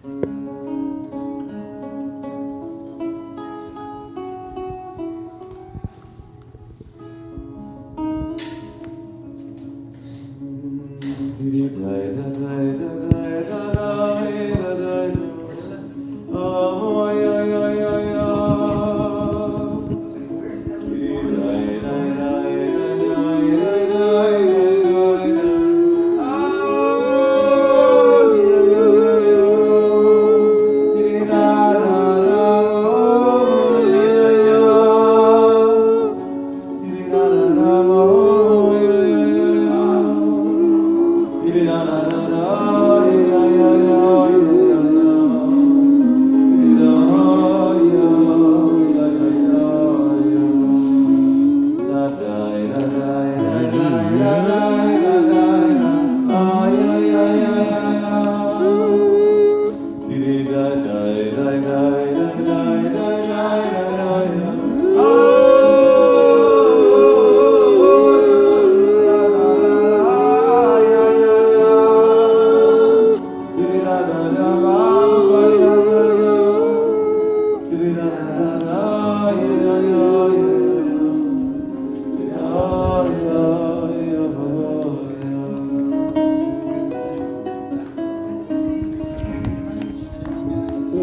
Ooh,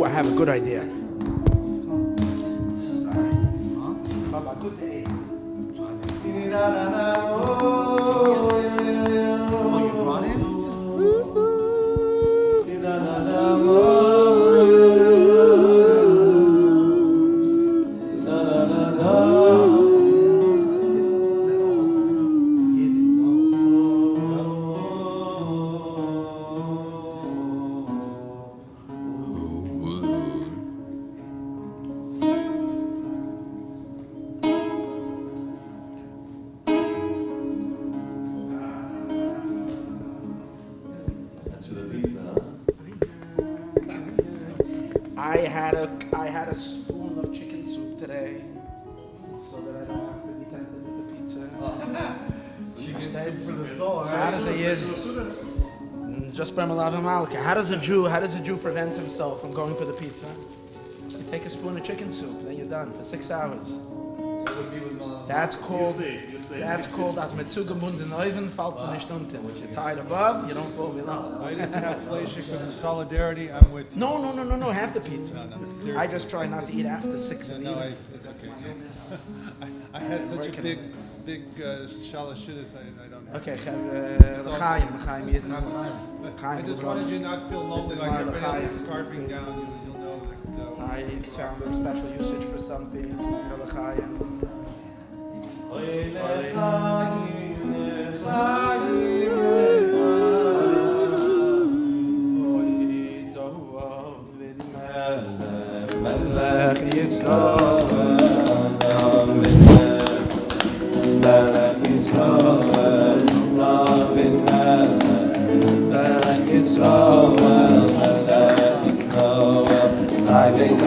I have a good idea. Sorry. Baba, good day. Oh, you brought it? That's for the pizza, huh? I had a spoon of chicken soup today, so that I don't have to be tempted with the pizza. Chicken soup for the soul, How right? does a Yid? Just by Malav Malka. How does a Jew prevent himself from going for the pizza? You take a spoon of chicken soup, then you're done for 6 hours. It would be with Malach. That's called You see. as Metzuga Munden Neuven fällt man nicht unten. If you're tied above, you don't fall below. I didn't have Fleischik with the solidarity. I'm with you. No, half the pizza. No, seriously. I just try not to eat after 6 in the No, evening. it's okay. I had such a big shalashidis. I don't have. Okay, L'chaim, Yidden. I just wanted you not feel lonely This is like my everybody else is l'chaim. scarfing down. You'll know that. I found a special usage for something. L'chaim. Melech Yisrael, Melech Yisrael, David Melech Yisrael, Melech Yisrael, David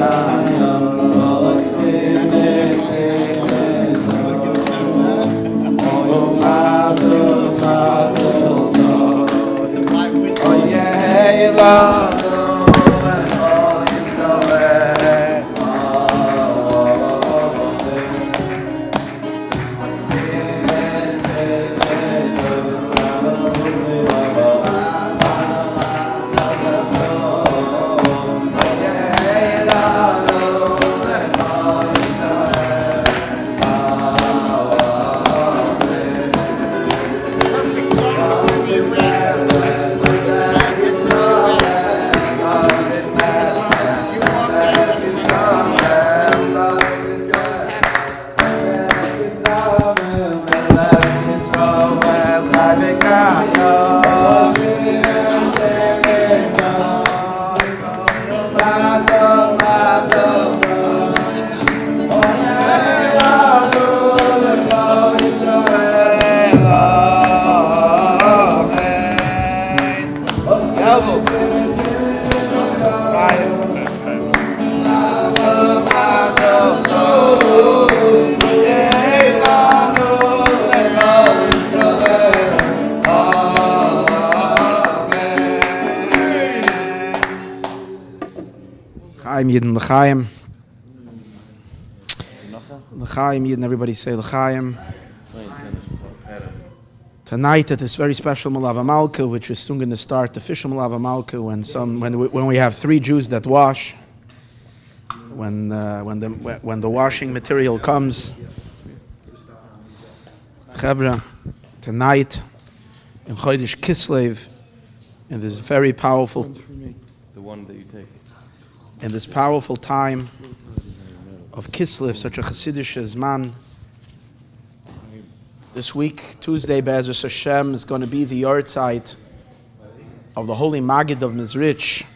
L'chaim Yidin, L'chaim. L'chaim Yidin, everybody say L'chaim. Tonight at this very special Malava Malka, which is soon going to start, the official Malava Malka, when we have 3 Jews that wash, when the washing material comes. Chevra, tonight in Chodesh Kislev, in this very powerful, The one that you take. in this powerful time of Kislev, such a Chassidish Zman. This week, Tuesday, Be'ezus Hashem, is going to be the yahrzeit of the Holy Maggid of Mizrich.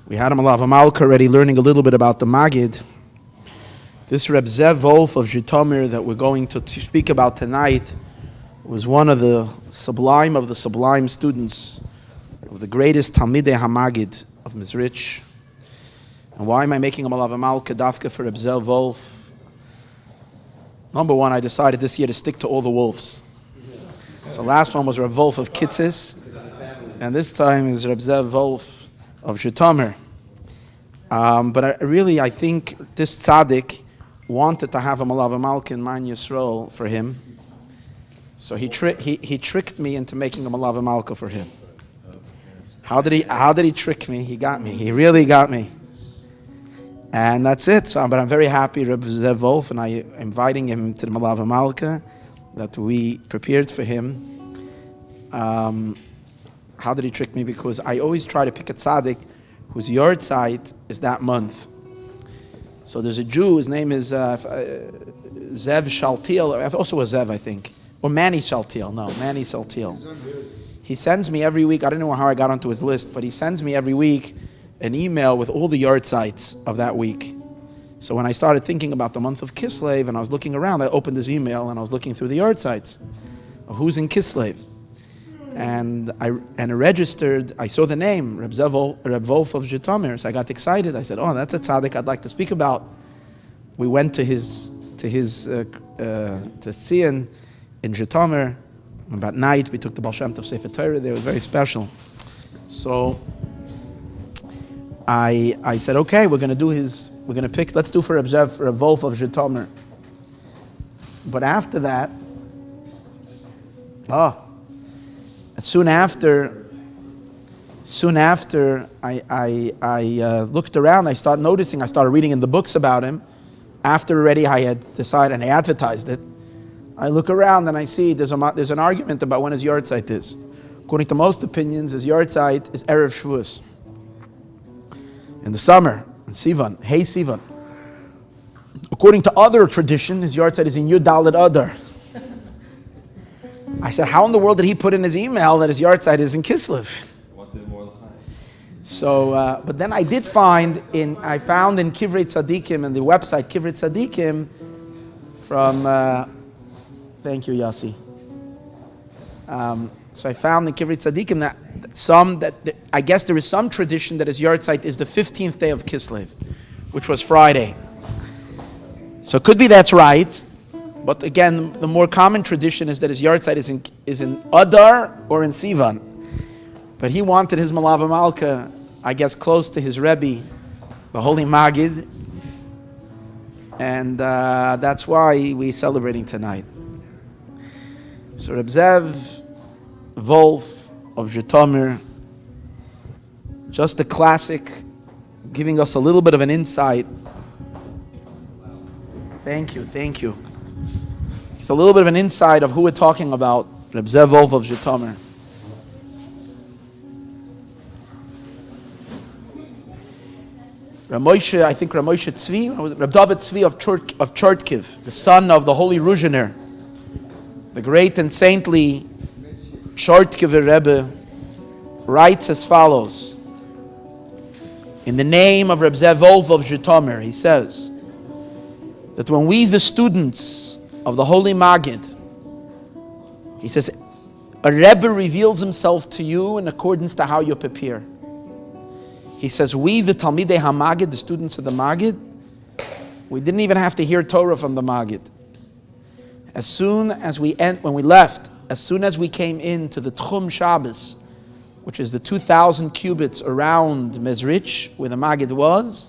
We had a Malava Malka already learning a little bit about the Maggid. This Reb Zev Wolf of Zhitomir that we're going to speak about tonight was one of the sublime students of the greatest Talmidei HaMaggid of Mizrich. And why am I making a Malava Malka dafka for Reb Zev Wolf? Number one, I decided this year to stick to all the wolves. So last one was Reb Wolf of Kitzis, and this time is Reb Zev Wolf of Zhitomir. But I think this tzaddik wanted to have a Malava Malka in Man Yisrael for him. So he tricked me into making a Malava Malka for him. How did he trick me? He got me. He really got me. And that's it. But I'm very happy, Reb Zev Wolf, and I'm inviting him to the Malava Malka that we prepared for him. How did he trick me? Because I always try to pick a tzaddik whose yahrzeit is that month. So there's a Jew, his name is Zev Shaltiel, also a Zev, I think. Or Manny Shaltiel, no, Manny Shaltiel. He sends me every week, I don't know how I got onto his list, but he sends me every week an email with all the yahrzeits of that week. So when I started thinking about the month of Kislev and I was looking around, I opened his email and I was looking through the yahrzeits of who's in Kislev. And I registered, I saw the name, Reb Wolf of Zhitomir. So I got excited. I said, oh, that's a tzaddik I'd like to speak about. We went to Tzion in Zhitomir. About night, we took the Baal Shem Tov Sefer Torah. They were very special. So I said, okay, let's do for Reb Wolf of Zhitomir. But after that, soon after I looked around, I started reading in the books about him. After already I had decided, and I advertised it, I look around and I see there's an argument about when his yahrzeit is. According to most opinions, his yahrzeit is Erev Shavuos. In the summer, in Sivan, Hey Sivan. According to other tradition, his yahrzeit is in Yud Daled Adar. I said, how in the world did he put in his email that his yahrzeit is in Kislev? So, but then I found in Kivrei Tzadikim, and the website Kivrei Tzadikim, from, thank you, Yossi. So I found in Kivrei Tzadikim that I guess there is some tradition that his yahrzeit is the 15th day of Kislev, which was Friday. So it could be that's right. But again, the more common tradition is that his yahrzeit is in Adar or in Sivan. But he wanted his Malava Malka, I guess, close to his Rebbe, the Holy Maggid. And that's why we're celebrating tonight. So Reb Zev Wolf of Zhitomir, just a classic, giving us a little bit of an insight. Thank you. Just a little bit of an insight of who we're talking about, Reb Zev Wolf of Zhitomir. Reb Moshe Tzvi, Reb David Tzvi of Chortkiv, the son of the Holy Ruzhiner, the great and saintly Chortkiver Rebbe, writes as follows. In the name of Reb Zev Wolf of Zhitomir, he says that when we, the students of the Holy Maggid, he says, a Rebbe reveals himself to you in accordance to how you prepare. He says, we, the Talmidei HaMaggid, the students of the Maggid, we didn't even have to hear Torah from the Maggid. When we left, as soon as we came into the Tchum Shabbos, which is the 2,000 cubits around Mezrich, where the Maggid was,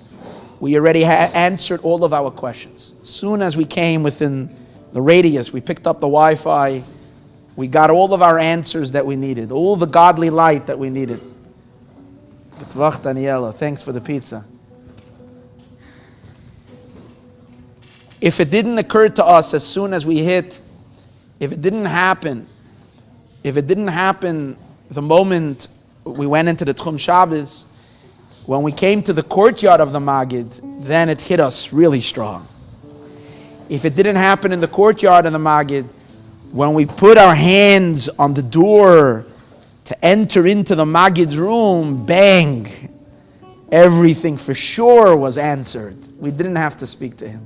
we already answered all of our questions. As soon as we came within the radius, we picked up the Wi-Fi, we got all of our answers that we needed, all the godly light that we needed. Getvach Daniela, thanks for the pizza. If it didn't occur to us as soon as we hit, if it didn't happen the moment we went into the Tchum Shabbos, when we came to the courtyard of the Maggid, then it hit us really strong. If it didn't happen in the courtyard of the Maggid, when we put our hands on the door to enter into the Maggid's room, bang, everything for sure was answered. We didn't have to speak to him.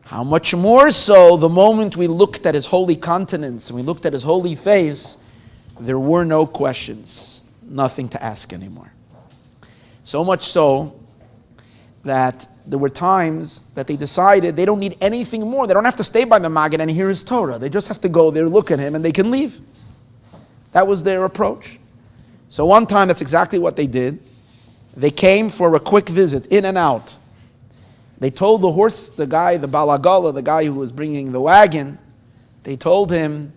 How much more so the moment we looked at his holy countenance and we looked at his holy face, there were no questions, nothing to ask anymore. So much so that there were times that they decided they don't need anything more. They don't have to stay by the Maggid and hear his Torah. They just have to go there, look at him, and they can leave. That was their approach. So one time, that's exactly what they did. They came for a quick visit, in and out. They told the horse, the guy, the balagala, the guy who was bringing the wagon, they told him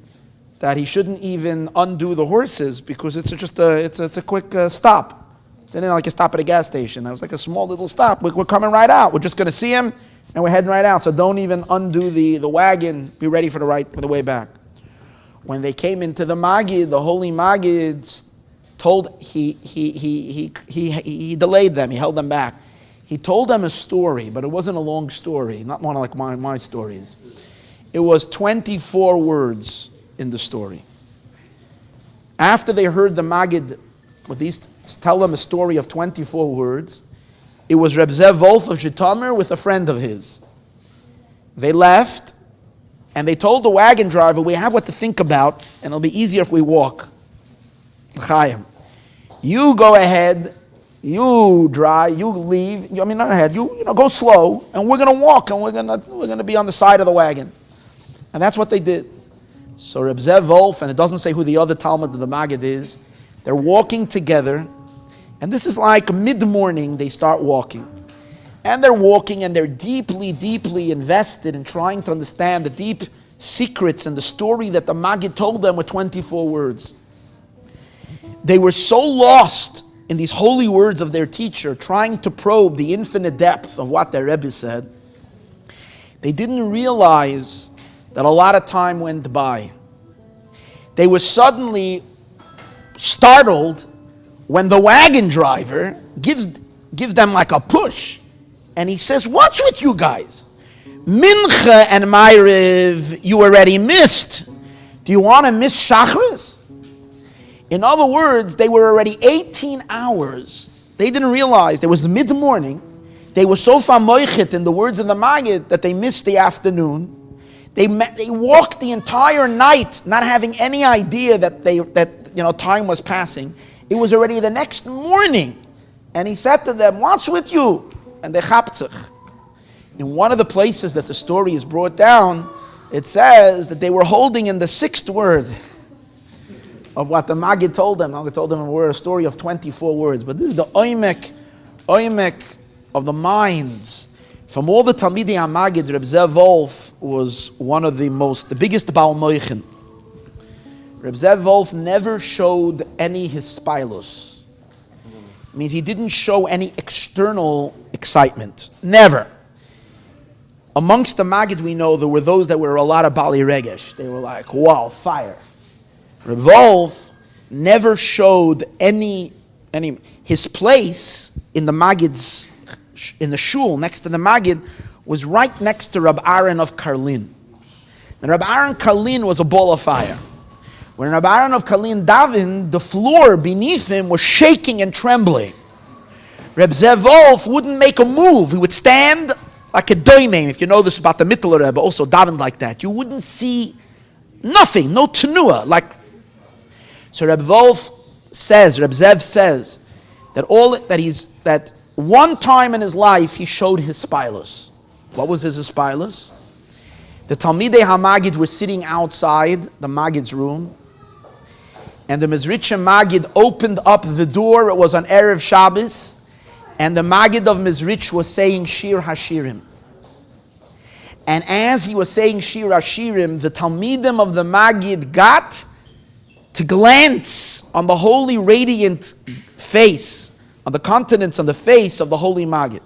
that he shouldn't even undo the horses because it's a quick stop. It's like a stop at a gas station. It was like a small little stop. We're coming right out. We're just going to see him, and we're heading right out. So don't even undo the wagon. Be ready for the way back. When they came into the Maggid, the holy Maggid told he delayed them. He held them back. He told them a story, but it wasn't a long story, not one like my stories. It was 24 words in the story. After they heard the Maggid tell them a story of 24 words, it was Reb Zev Wolf of Zhitomir with a friend of his. They left, and they told the wagon driver, we have what to think about, and it'll be easier if we walk. Chaim, you go ahead, you drive, you leave, not ahead, you go slow, and we're going to walk, and we're going to be on the side of the wagon. And that's what they did. So Reb Zev Wolf, and it doesn't say who the other Talmud of the Maggid is, they're walking together, and this is like mid-morning, they start walking. And they're walking, and they're deeply, deeply invested in trying to understand the deep secrets and the story that the Maggid told them with 24 words. They were so lost in these holy words of their teacher, trying to probe the infinite depth of what their Rebbe said, they didn't realize that a lot of time went by. They were suddenly startled when the wagon driver gives them like a push, and he says, "What's with you guys? Mincha and Ma'ariv you already missed. Do you want to miss Shachris?" In other words, they were already 18 hours. They didn't realize it was mid-morning. They were so famoichet in the words of the Maggid that they missed the afternoon. They walked the entire night, not having any idea that time was passing. It was already the next morning, and he said to them, "What's with you?" And they chaptzich. In one of the places that the story is brought down, it says that they were holding in the sixth word of what the Maggid told them. The Maggid told them a story of 24 words, but this is the oimek of the minds. From all the Talmidei HaMaggid, Reb Zev Wolf was one of the biggest Baal Moichin. Reb Zev Wolf never showed any hispailos. It means he didn't show any external excitement. Never. Amongst the Maggid we know there were those that were a lot of Bali Regesh. They were like, wow, fire. Reb Wolf never showed any his place in the Maggid's, in the shul next to the Maggid, was right next to Reb Aaron of Karlin. And Reb Aaron Karlin was a ball of fire. When Reb Aaron of Karlin davened, the floor beneath him was shaking and trembling. Reb Zev Wolf wouldn't make a move. He would stand like a doimim. If you know this about the Mittler Rebbe, also davened like that. You wouldn't see nothing, no tenua. So Reb Zev says that one time in his life he showed his spilus. What was his spilus? The Talmidei HaMaggid were sitting outside the Maggid's room, and the Mizritcha Magid opened up the door. It was on Erev Shabbos, and the Magid of Mizritch was saying Shir Hashirim. And as he was saying Shir Hashirim, the Talmidim of the Magid got to glance on the holy radiant face, on the countenance, on the face of the holy Magid.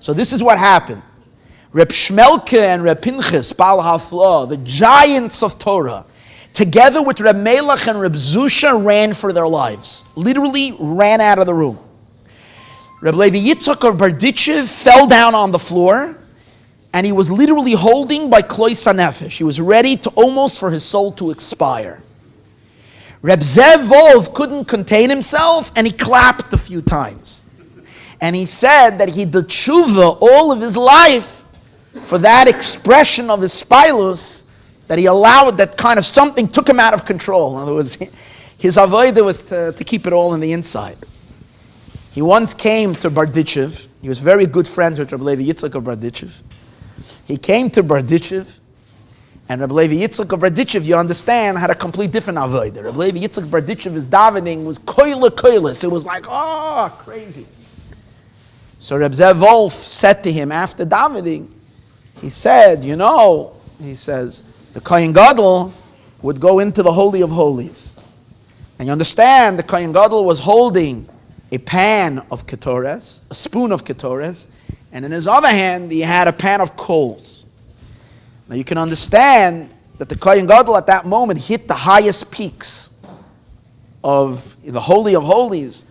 So this is what happened. Reb Shmelke and Reb Pinchas, Baal Hafla, the giants of Torah, together with Reb Melech and Reb Zusha, ran for their lives. Literally ran out of the room. Reb Levi Yitzchak of Berditchev fell down on the floor, and he was literally holding by Klois HaNefesh. He was ready to almost for his soul to expire. Reb Zev Volf couldn't contain himself, and he clapped a few times. And he said that he did tshuva all of his life for that expression of his spilus, that he allowed, that kind of something took him out of control. In other words, his avodah was to keep it all in the inside. He once came to Berditchev. He was very good friends with Reb Levi Yitzchak of Berditchev. He came to Berditchev, and Reb Levi Yitzchak of Berditchev, you understand, had a complete different avodah. Reb Levi Yitzchak of Berditchev, his davening was koilis. It was like, oh, crazy. So Reb Zev Wolf said to him after davening, he said, he says, the Kohen Gadol would go into the Holy of Holies. And you understand, the Kohen Gadol was holding a pan of ketores, a spoon of ketores, and in his other hand, he had a pan of coals. Now you can understand that the Kohen Gadol at that moment hit the highest peaks of the Holy of Holies,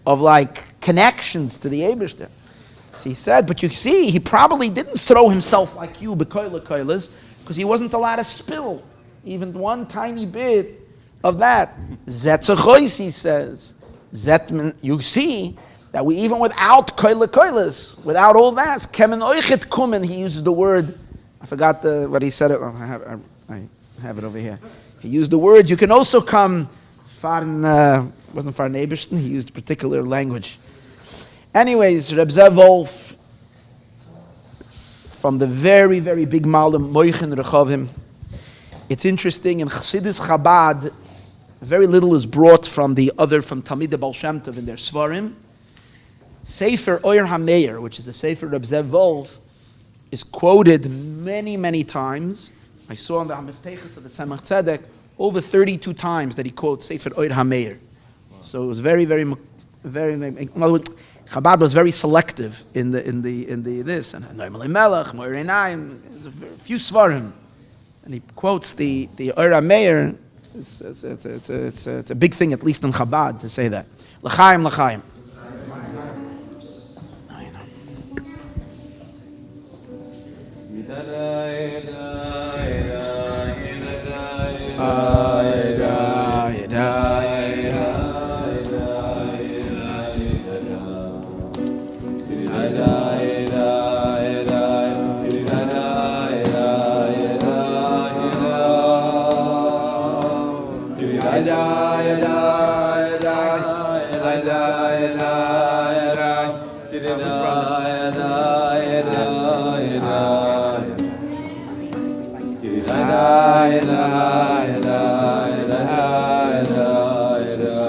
of like connections to the Eibishter. So he said, but you see, he probably didn't throw himself like you, because he wasn't allowed to spill even one tiny bit of that. Zetzachois, he says. You see that we, even without koilis, without all that, kemen oichet kumen, he uses the word, I forgot what he said. I have it over here. He used the words, you can also come, wasn't Farn Eibishten, he used a particular language. Anyways, Reb Zev Wolf, from the very, very big Malim, Moichin Rechavim, it's interesting, in Chassidus Chabad, very little is brought from Talmidei Baal Shem Tov in their Svarim. Sefer Oyer HaMeir, which is the Sefer Reb Zev Wolf, is quoted many, many times. I saw on the Hamiftechus of the Tzemach Tzedek over 32 times that he quotes Sefer Oyer HaMeir. So it was very, very, very. In other words, Chabad was very selective in the this and Noam Melech, Moir Einayim. There's a few Svarim, and he quotes the Oyer HaMeir. It's a big thing, at least in Chabad, to say that. L'chaim, l'chaim.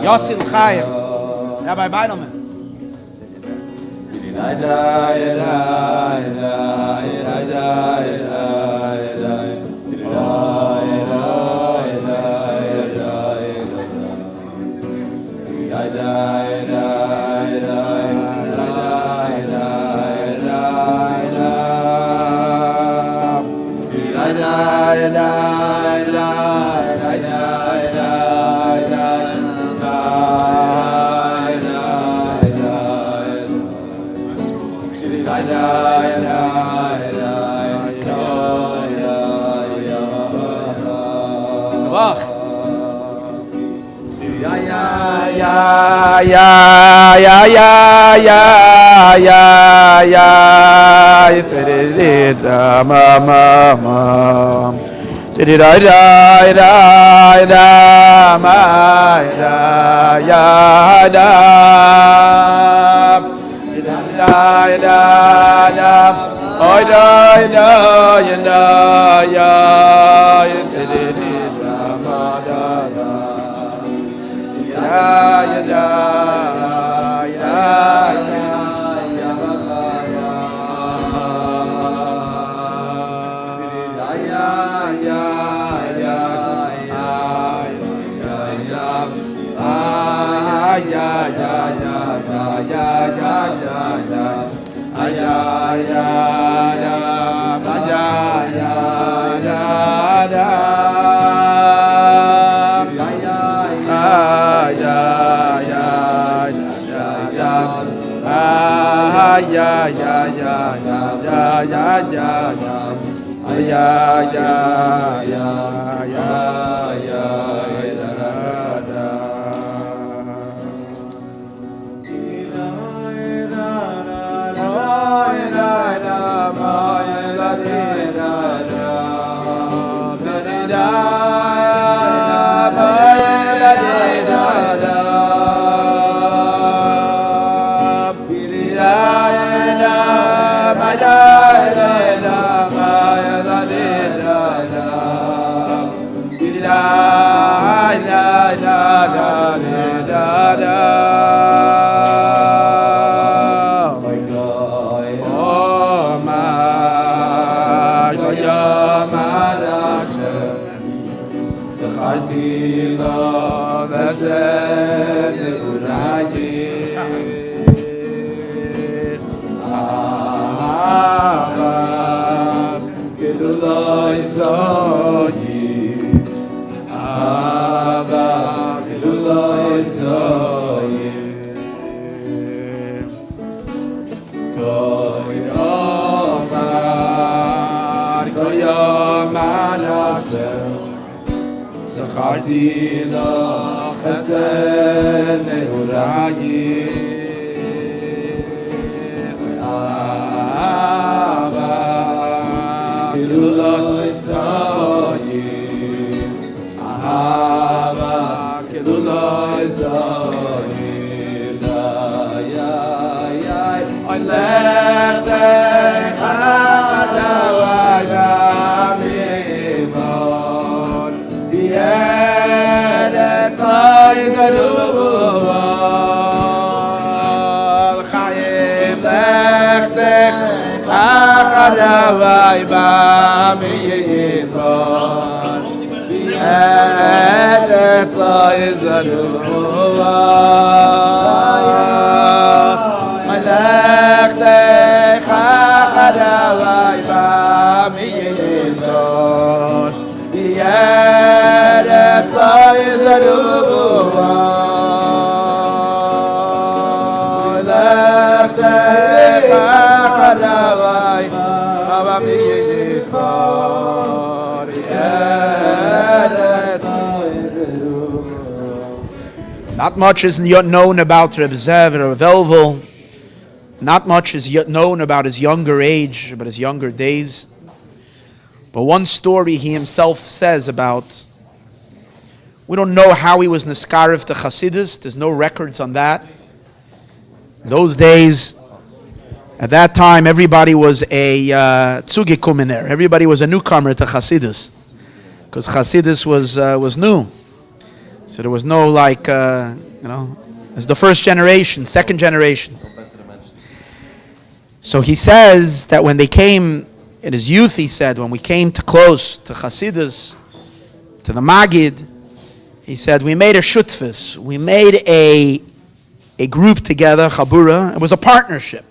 Yossi L'chaim, Rabbi Beidelman. Not much is yet known about Reb Zev or Reb Elvel. Not much is yet known about his younger age, about his younger days. But one story he himself says about, we don't know how he was Niskarev to Chassidus. There's no records on that. Those days, at that time, everybody was a Zugekumener. Everybody was a newcomer to Chassidus, because Chassidus was new. So there was no it's the first generation, second generation. So he says that when they came in his youth, he said, when we came to close to Chassidus, to the Magid, he said, we made a shutfus. We made a group together, Chabura. It was a partnership.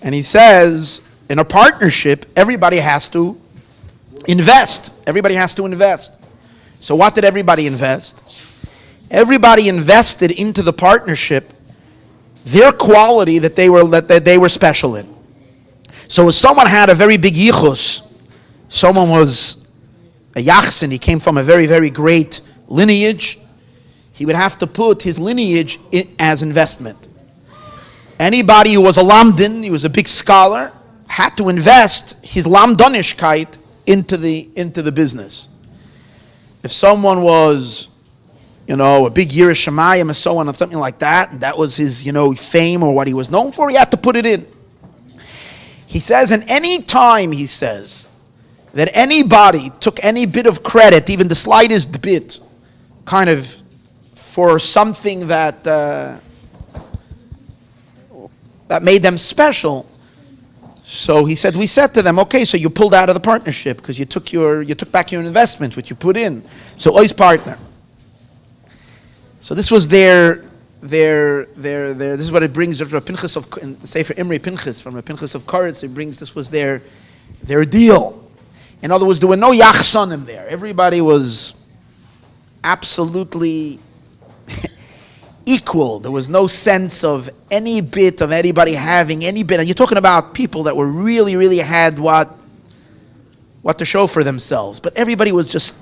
And he says, in a partnership, everybody has to invest. Everybody has to invest. So what did everybody invest? Everybody invested into the partnership their quality that they were special in. So if someone had a very big yichus, someone was a yachsin, he came from a very, very great lineage, he would have to put his lineage as investment. Anybody who was a lamdin, he was a big scholar, had to invest his lamdanishkeit into the business. If someone was, a big Yiras Shamayim and so on and something like that, and that was his, fame or what he was known for, he had to put it in. He says, and any time, he says, that anybody took any bit of credit, even the slightest bit, kind of for something that made them special. So he said, we said to them, okay, so you pulled out of the partnership because you took back your investment, which you put in. So ois partner. So this was this is what it brings Rav Pinchas of Sefer Imri Pinchas, from Rav Pinchas of Koretz. It brings, this was their deal. In other words, there were no yachsanim there. Everybody was absolutely equal. There was no sense of any bit of anybody having any bit. And you're talking about people that were really, really had what to show for themselves. But everybody was just.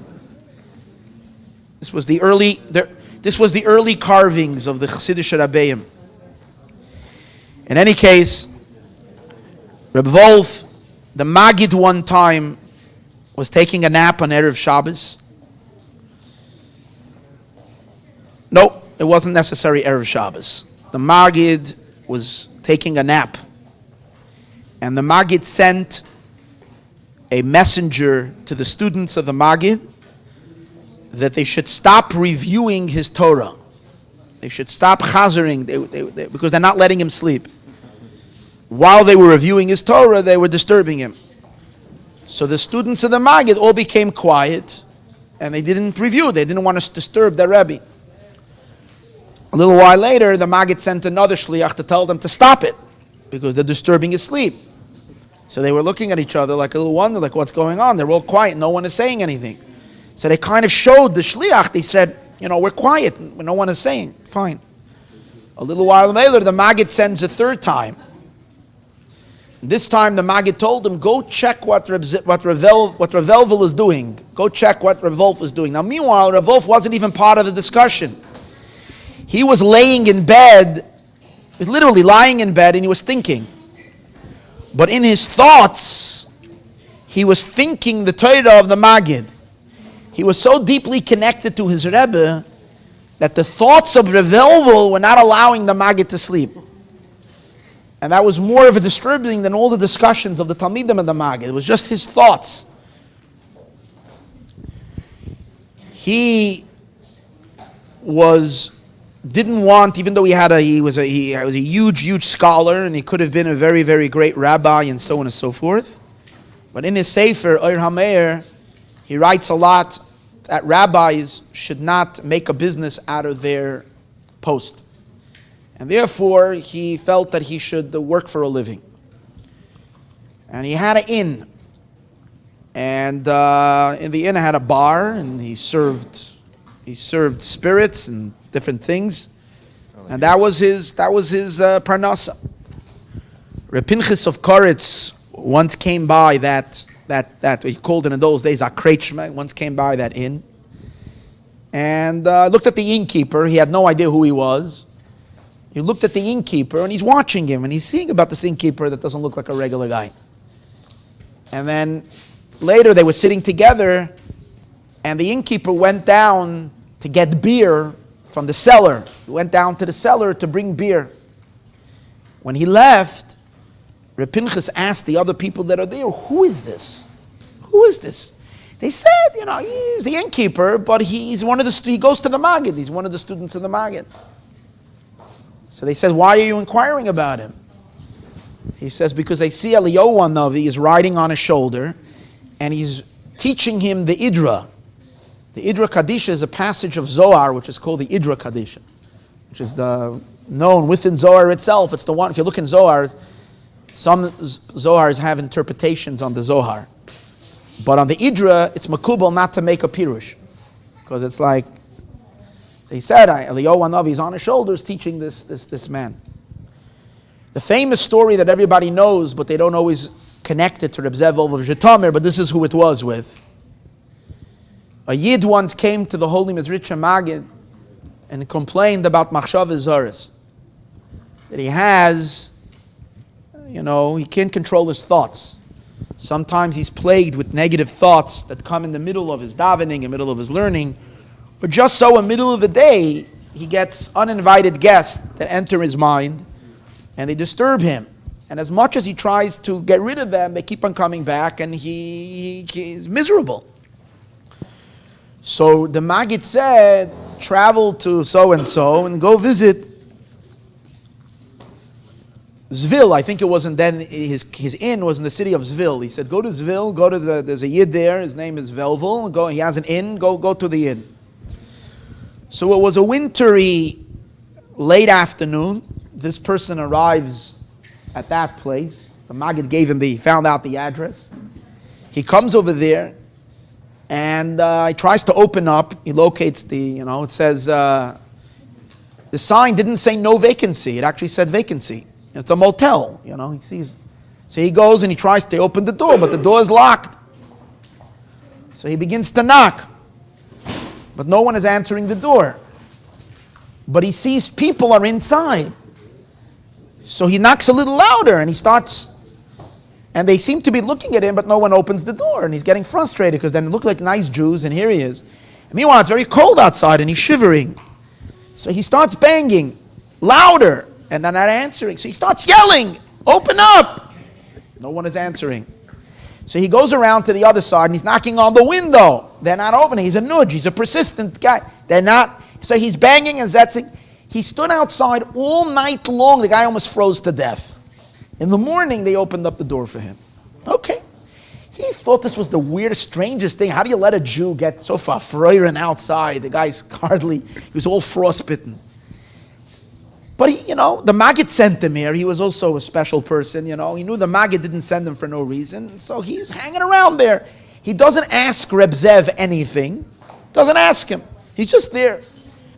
This was the early carvings of the Chassidish Rabbeim. In any case, Reb Wolf, the Maggid, one time was taking a nap on Erev Shabbos. No, it wasn't necessary Erev Shabbos. The Maggid was taking a nap. And the Maggid sent a messenger to the students of the Maggid that they should stop reviewing his Torah. They should stop chazering because they're not letting him sleep. While they were reviewing his Torah, they were disturbing him. So the students of the Maggid all became quiet and they didn't review. They didn't want to disturb their Rebbe. A little while later, the Maggid sent another shliach to tell them to stop it because they're disturbing his sleep. So they were looking at each other like a little wonder, like what's going on? They're all quiet. No one is saying anything. So they kind of showed the shliach. They said, we're quiet. No one is saying. Fine. A little while later, the Maggid sends a third time. This time, the Maggid told him, go check what Rav Elvel is doing. Go check what Rav Wolf is doing. Now, meanwhile, Rav Wolf wasn't even part of the discussion. He was laying in bed. He was literally lying in bed, and he was thinking. But in his thoughts, he was thinking the Torah of the Maggid. He was so deeply connected to his Rebbe that the thoughts of Rav Elvel were not allowing the Maggid to sleep. And that was more of a disturbing than all the discussions of the Talmidim and the Maggid. It was just his thoughts. He didn't want, even though he was a huge scholar, and he could have been a very, very great rabbi, and so on and so forth. But in his Sefer, Ohr HaMeir, he writes a lot that rabbis should not make a business out of their post. And therefore, he felt that he should work for a living. And he had an inn. And in the inn, had a bar, and he served spirits and different things. And that was his parnasa. Reb Pinchas of Koretz once came by that he called it in those days a kretschma, once came by that inn. And looked at the innkeeper. He had no idea who he was. He looked at the innkeeper and he's watching him and he's seeing about this innkeeper that doesn't look like a regular guy. And then later they were sitting together and the innkeeper went down to get beer from the cellar. He went down to the cellar to bring beer. When he left, Reb Pinchas asked the other people that are there, who is this? Who is this? They said, he's the innkeeper, but he goes to the Maggid. He's one of the students of the Maggid. So they said, why are you inquiring about him? He says, because I see Eliyahu Navi is riding on his shoulder and he's teaching him the Idra. The Idra Kadisha is a passage of Zohar, which is called the Idra Kadisha, which is known within Zohar itself. It's the one, if you look in Zohars, some Zohars have interpretations on the Zohar. But on the Idra, it's makubal not to make a pirush. Because it's like, so he said, Eliyahu Navi is on his shoulders teaching this man. The famous story that everybody knows, but they don't always connect it to Reb Zev of Zhitomir, but this is who it was with. A Yid once came to the Holy Mezritcha Maggid and complained about Machshavas Zaras. That he has, he can't control his thoughts. Sometimes he's plagued with negative thoughts that come in the middle of his davening, in the middle of his learning. But just so in the middle of the day, he gets uninvited guests that enter his mind and they disturb him. And as much as he tries to get rid of them, they keep on coming back and he's miserable. So the Maggid said, travel to so-and-so and go visit Zvil. I think it wasn't then, his inn was in the city of Zvil. He said, go to Zvil, there's a yid there, his name is Velvel, he has an inn, go to the inn. So it was a wintry late afternoon. This person arrives at that place. The Maggid found out the address. He comes over there and he tries to open up. He locates it says, the sign didn't say no vacancy. It actually said vacancy. It's a motel, he sees. So he goes and he tries to open the door, but the door is locked. So he begins to knock, but no one is answering the door. But he sees people are inside. So he knocks a little louder and he starts, and they seem to be looking at him, but no one opens the door. And he's getting frustrated because then it looked like nice Jews, and here he is. And meanwhile, it's very cold outside and he's shivering. So he starts banging louder. And they're not answering. So he starts yelling, open up. No one is answering. So he goes around to the other side and he's knocking on the window. They're not opening. He's a nudge. He's a persistent guy. They're not. So he's banging and zetzing. He stood outside all night long. The guy almost froze to death. In the morning, they opened up the door for him. Okay. He thought this was the weirdest, strangest thing. How do you let a Jew get so far freuren outside? The guy's he was all frostbitten. But the Maggid sent him here. He was also a special person, He knew the Maggid didn't send him for no reason. So he's hanging around there. He doesn't ask Reb Zev anything. Doesn't ask him. He's just there.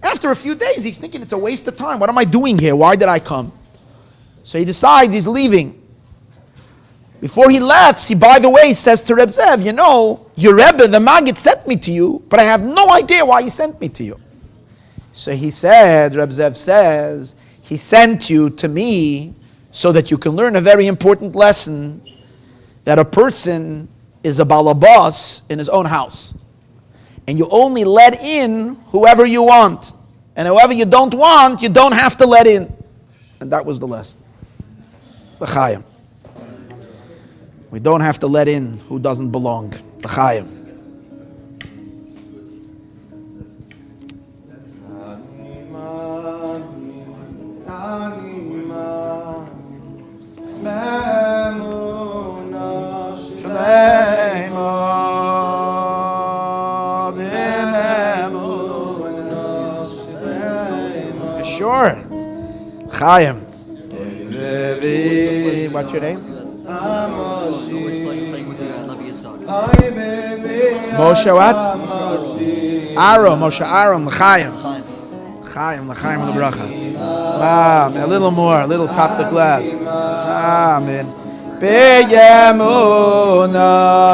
After a few days, he's thinking it's a waste of time. What am I doing here? Why did I come? So he decides he's leaving. Before he left, by the way, he says to Reb Zev, your Rebbe, the Maggid, sent me to you, but I have no idea why he sent me to you. So he said, Reb Zev says, he sent you to me so that you can learn a very important lesson, that a person is a balabas in his own house. And you only let in whoever you want. And whoever you don't want, you don't have to let in. And that was the lesson. L'chaim. We don't have to let in who doesn't belong. L'chaim. Sure. Chaim. What's your name? Always pleasure playing with you. I love you, Yitzhak. Moshe what? Aaron. Moshe Aaron. L'chaim. Chaim. L'chaim l'bracha. Amen. A little more. A little top the glass. Amen. B'yemuna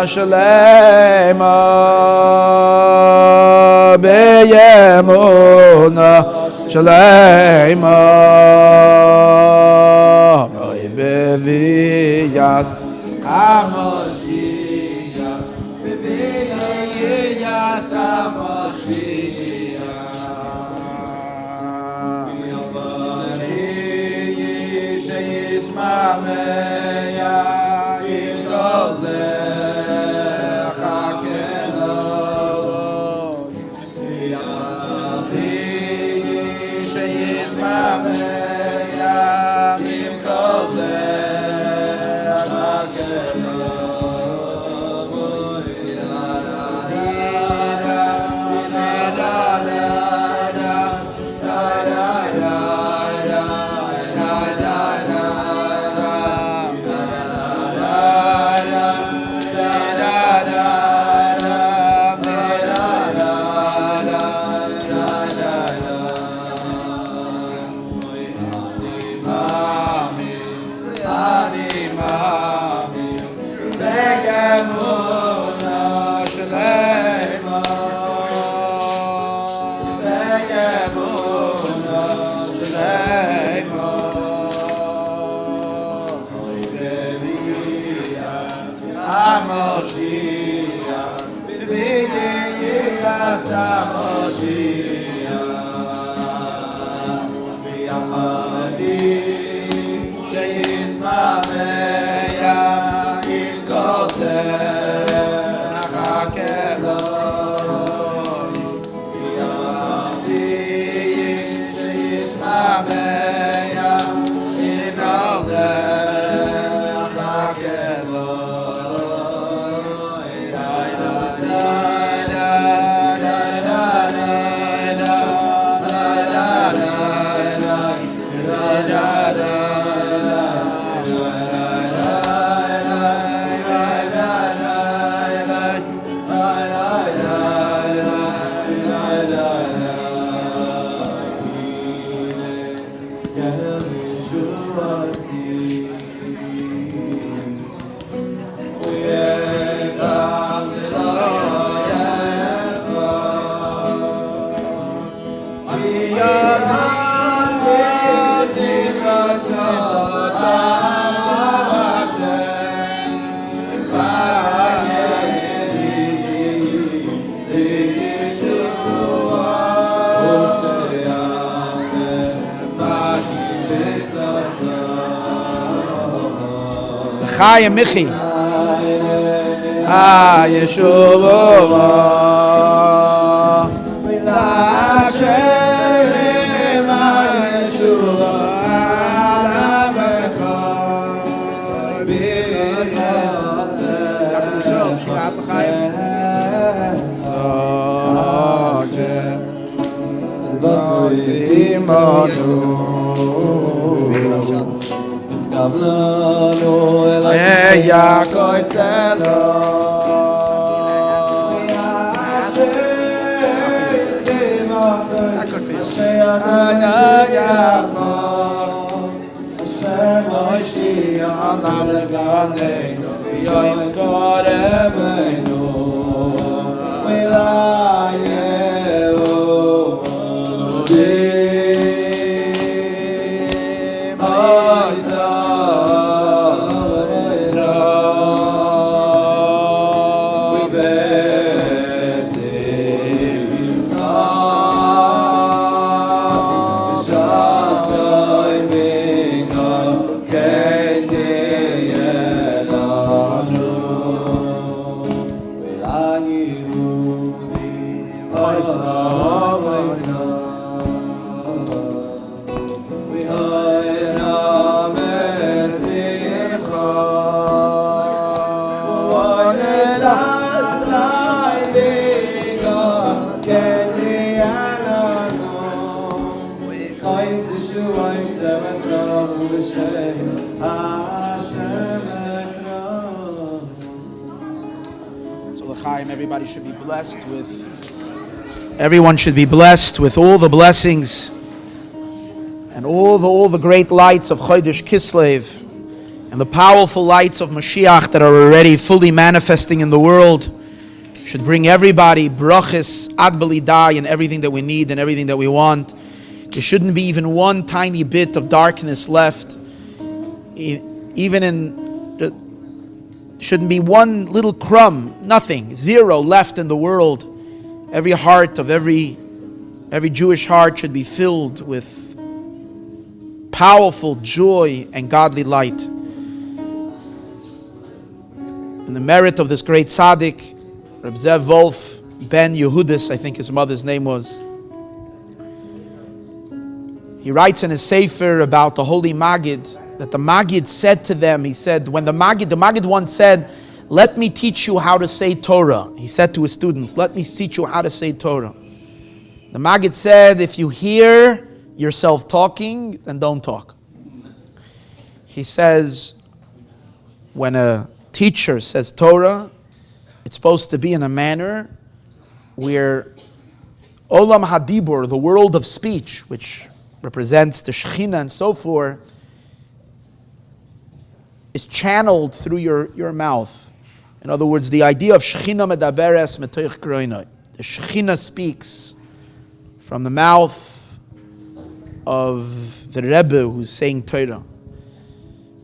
shalema. B'yemuna shalema. Oy beviyas HaMashiach. Beviyas HaMashiach. B'yavani sheyismameya in kol zeh chakeno. B'yavani sheyismameya in kol zeh chakeno. Chaim Michi. Yaakov Everybody should be blessed with. Everyone should be blessed with all the blessings and all the great lights of Chodesh Kislev and the powerful lights of Mashiach that are already fully manifesting in the world. Should bring everybody brachas ad belidai and everything that we need and everything that we want. There shouldn't be even one tiny bit of darkness left, even in. Shouldn't be one little crumb, nothing, zero left in the world. Every heart of every Jewish heart should be filled with powerful joy and godly light. And the merit of this great tzaddik, Reb Zev Wolf ben Yehudis, I think his mother's name was. He writes in his sefer about the holy Maggid, that the Maggid said to them, he said, when the Maggid once said, let me teach you how to say Torah. He said to his students, let me teach you how to say Torah. The Maggid said, if you hear yourself talking, then don't talk. He says, when a teacher says Torah, it's supposed to be in a manner where Olam Hadibur, the world of speech, which represents the Shekhinah and so forth, is channeled through your mouth. In other words, the idea of Shekhinah medaberes metoich kroinoi. The Shekhinah speaks from the mouth of the Rebbe who's saying Torah.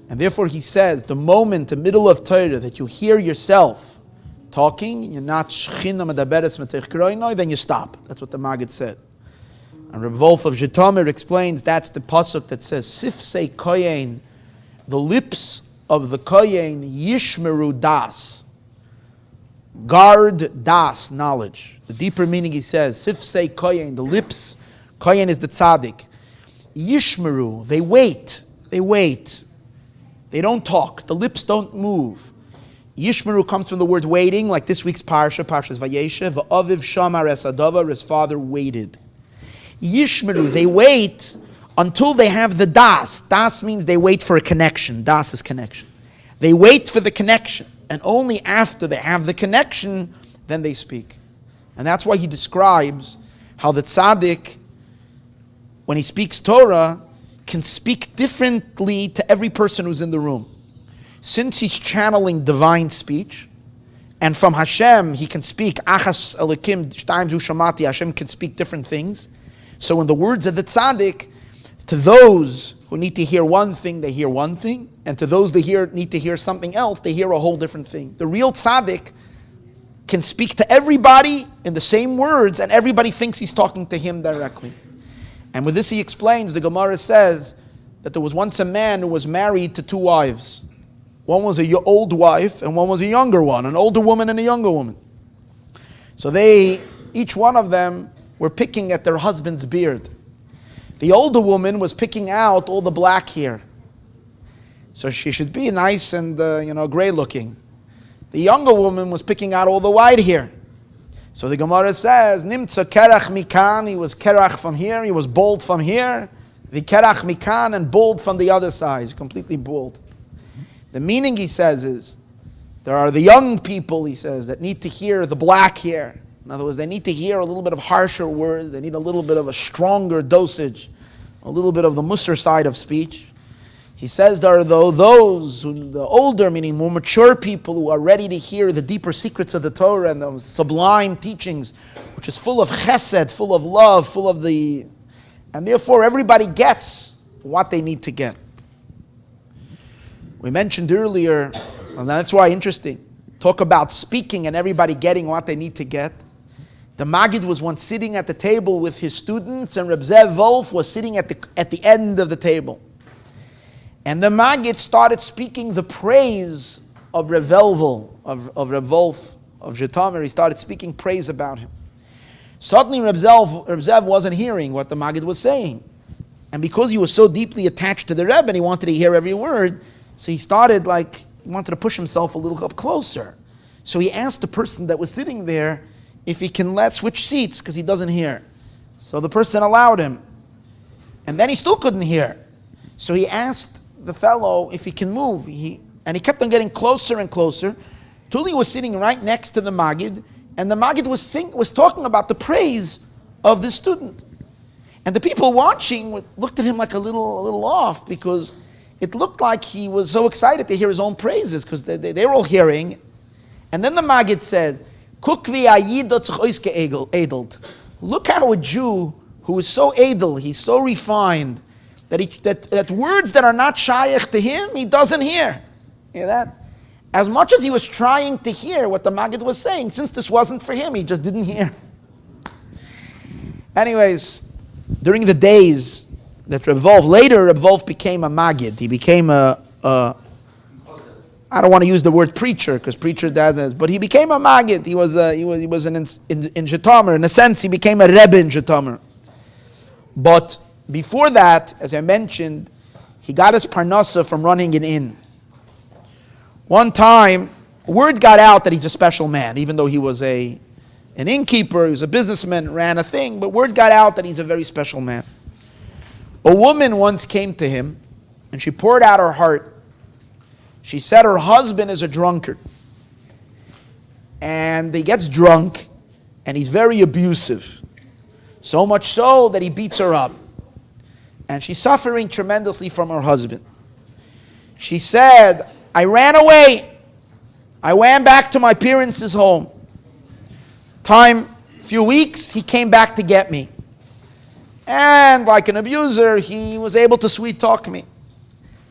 And therefore he says, the moment, the middle of Torah, that you hear yourself talking, you're not Shekhinah medaberes metoich kroinoi, then you stop. That's what the Maggid said. And Reb Wolf of Zhitomir explains that's the pasuk that says, Sifsei koyen, the lips of the kohen yishmeru das, guard das, knowledge. The deeper meaning, he says, sifsei kohen, the lips, kohen is the tzaddik. Yishmeru, they wait, they don't talk, the lips don't move. Yishmeru comes from the word waiting, like this week's parsha, Parshas Vayeshev, v'aviv shamar es adavar, his father waited. Yishmeru, they wait until they have the das. Das means they wait for a connection. Das is connection. They wait for the connection. And only after they have the connection, then they speak. And that's why he describes how the tzaddik, when he speaks Torah, can speak differently to every person who's in the room. Since he's channeling divine speech, and from Hashem he can speak, Achas Elikim Shtaim Zu Shamati, Hashem can speak different things. So in the words of the tzaddik, to those who need to hear one thing, they hear one thing, and to those that need to hear something else, they hear a whole different thing. The real tzaddik can speak to everybody in the same words, and everybody thinks he's talking to him directly. And with this he explains, the Gemara says that there was once a man who was married to two wives. One was an old wife and one was a younger one, an older woman and a younger woman. So each one of them were picking at their husband's beard. The older woman was picking out all the black hair. So she should be nice and gray looking. The younger woman was picking out all the white hair. So the Gemara says, Nimtza kerach mikan, he was kerach from here, he was bald from here. The kerach mikan, and bald from the other side, completely bald. The meaning, he says, is there are the young people, he says, that need to hear the black hair. In other words, they need to hear a little bit of harsher words. They need a little bit of a stronger dosage, a little bit of the Musar side of speech. He says there are those, the older, meaning more mature people, who are ready to hear the deeper secrets of the Torah and the sublime teachings, which is full of chesed, full of love, and therefore everybody gets what they need to get. We mentioned earlier, and that's why interesting, talk about speaking and everybody getting what they need to get. The Maggid was once sitting at the table with his students, and Reb Zev Wolf was sitting at the end of the table. And the Maggid started speaking the praise of Reb Velvel, of Reb Wolf, of Zhitomir. He started speaking praise about him. Suddenly Reb Zev wasn't hearing what the Maggid was saying. And because he was so deeply attached to the Rebbe and he wanted to hear every word, so he started he wanted to push himself a little up closer. So he asked the person that was sitting there if he can switch seats because he doesn't hear. So the person allowed him. And then he still couldn't hear. So he asked the fellow if he can move. And he kept on getting closer and closer. Tuli was sitting right next to the Maggid, and the Maggid was talking about the praise of the student. And the people watching looked at him like a little off, because it looked like he was so excited to hear his own praises, because they were all hearing. And then the Maggid said, look how a Jew who is so edel, he's so refined, that words that are not shaykh to him, he doesn't hear. Hear that? As much as he was trying to hear what the Maggid was saying, since this wasn't for him, he just didn't hear. Anyways, during the days that Reb Wolf became a Maggid. He became I don't want to use the word preacher, because preacher does, but he became a Maggid. He was in Zhitomir. In a sense, he became a Rebbe in Zhitomir. But before that, as I mentioned, he got his parnasa from running an inn. One time, word got out that he's a special man, even though he was an innkeeper, he was a businessman, ran a thing, but word got out that he's a very special man. A woman once came to him, and she poured out her heart. She said her husband is a drunkard. And he gets drunk, and he's very abusive. So much so that he beats her up. And she's suffering tremendously from her husband. She said, I ran away. I ran back to my parents' home. Few weeks, he came back to get me. And like an abuser, he was able to sweet talk me.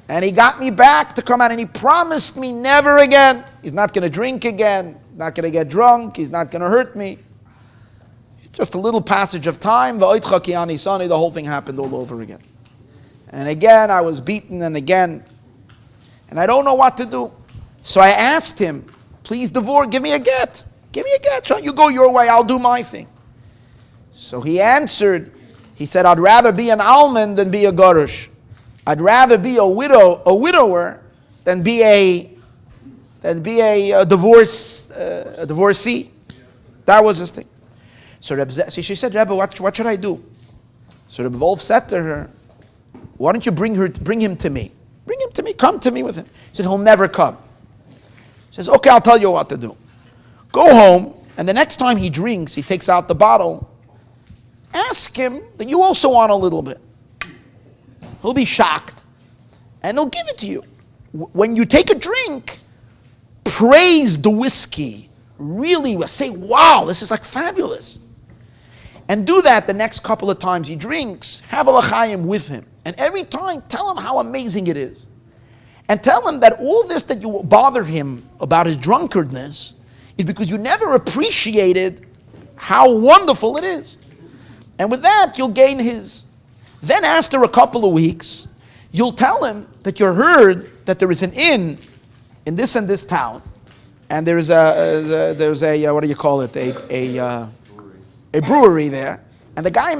And he got me back to come out, and he promised me never again. He's not going to drink again, not going to get drunk, he's not going to hurt me. Just a little passage of time, the whole thing happened all over again. And again, I was beaten, and again. And I don't know what to do. So I asked him, please divorce, give me a get. Give me a get. You go your way, I'll do my thing. So he answered, he said, I'd rather be an almond than be a garush. I'd rather be a widower, than be a divorcee. That was his thing. So she said, Rebbe, what should I do? So Rebbe Wolf said to her, why don't you bring him to me? Bring him to me, come to me with him. He said, he'll never come. She says, okay, I'll tell you what to do. Go home, and the next time he drinks, he takes out the bottle. Ask him that you also want a little bit. He'll be shocked. And he'll give it to you. When you take a drink, praise the whiskey. Really say, wow, this is like fabulous. And do that the next couple of times he drinks. Have a l'chaim with him. And every time, tell him how amazing it is. And tell him that all this that you bother him about his drunkardness is because you never appreciated how wonderful it is. And with that, you'll gain his. Then after a couple of weeks, you'll tell him that you heard that there is an inn in this and this town. And there's a what do you call it? A brewery there. And the guy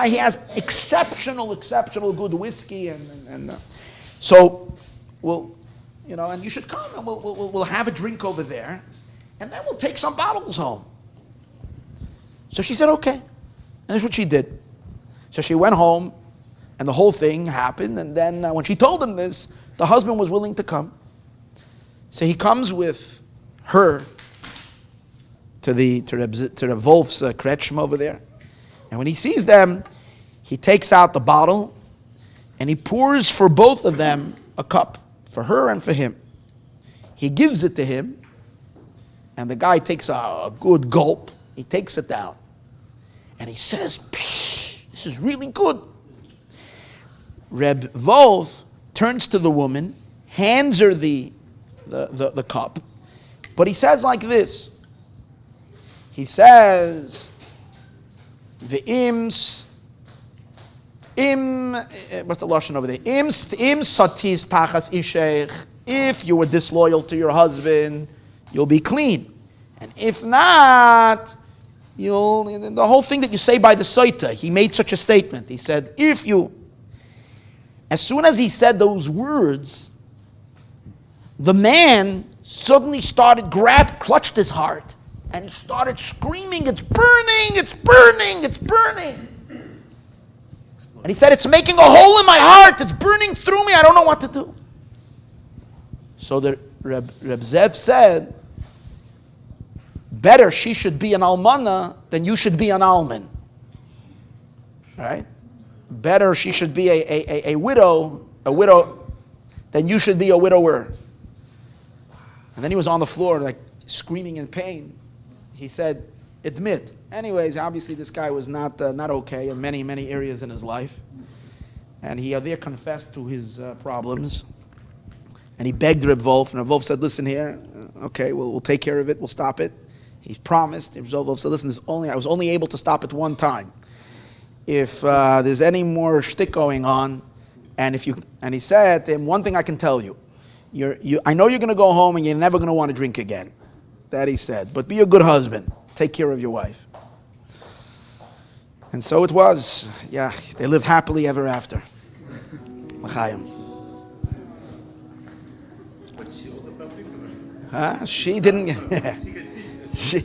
he has exceptional good whiskey. So, and you should come and we'll have a drink over there. And then we'll take some bottles home. So she said, okay. And that's what she did. So she went home, and the whole thing happened. And then when she told him this, the husband was willing to come. So he comes with her to Reb Wolf's Kretschm over there. And when he sees them, he takes out the bottle, and he pours for both of them a cup, for her and for him. He gives it to him, and the guy takes a good gulp. He takes it down. And he says, this is really good. Reb Wolf turns to the woman, hands her the cup, but he says like this. He says, what's the lashon over there? Im satis tachas ishech. If you were disloyal to your husband, you'll be clean. And if not, the whole thing that you say by the Soita, he made such a statement. He said, as soon as he said those words, the man suddenly clutched his heart, and he started screaming, it's burning, it's burning, it's burning. And he said, it's making a hole in my heart, it's burning through me, I don't know what to do. So the Reb Zev said, better she should be an almana than you should be an alman. Right? Better she should be a widow than you should be a widower. And then he was on the floor like screaming in pain. He said, admit. Anyways, obviously this guy was not okay in many, many areas in his life. And he there confessed to his problems. And he begged Reb Wolf, and Reb Wolf said, listen here, okay, we'll take care of it, we'll stop it. He promised. Reb Wolf said, listen, I was only able to stop it one time. If there's any more shtick going on, and he said to him, one thing I can tell you, I know you're going to go home and you're never going to want to drink again. That he said. But be a good husband. Take care of your wife. And so it was. Yeah, they lived happily ever after. L'chaim. Huh? She didn't. she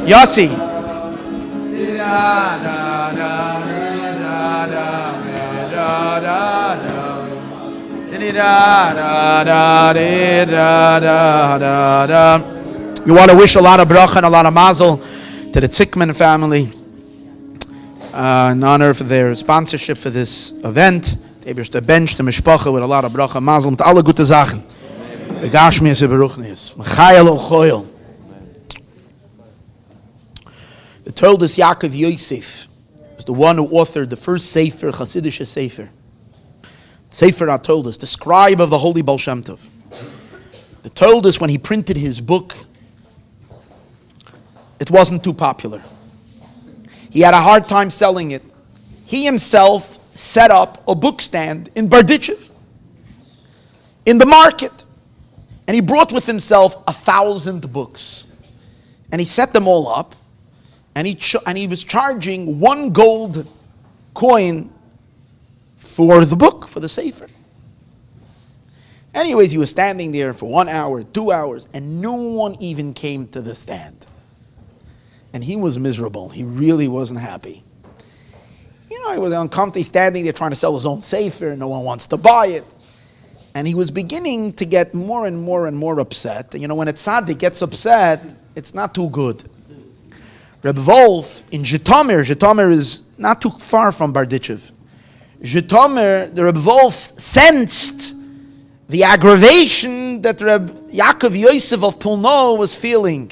Yossi. You want to wish a lot of bracha and a lot of mazel to the Zickman family in honor for their sponsorship for this event. The bench, the mishpacha with a lot of bracha and mazel. Mit alle gute Sachen. Begashmias und Beruchnias. Mechayel ol choyel. The Toldos Yaakov Yosef was the one who authored the first Sefer, Hasidic Sefer. Sefer HaToldos, the scribe of the Holy Baal Shem Tov. The Toldos, when he printed his book, it wasn't too popular. He had a hard time selling it. He himself set up a book stand in Berditchev, in the market. And he brought with himself 1,000 books. And he set them all up. And he was charging 1 gold coin for the book, for the Sefer. Anyways, he was standing there for 1 hour, 2 hours, and no one even came to the stand. And he was miserable. He really wasn't happy. He was uncomfortable standing there trying to sell his own Sefer. No one wants to buy it. And he was beginning to get more and more and more upset. When a tzaddik gets upset, it's not too good. Reb Wolf in Zhitomir is not too far from Berditchev. Zhitomir, the Reb Wolf sensed the aggravation that Reb Yaakov Yosef of Pulno was feeling.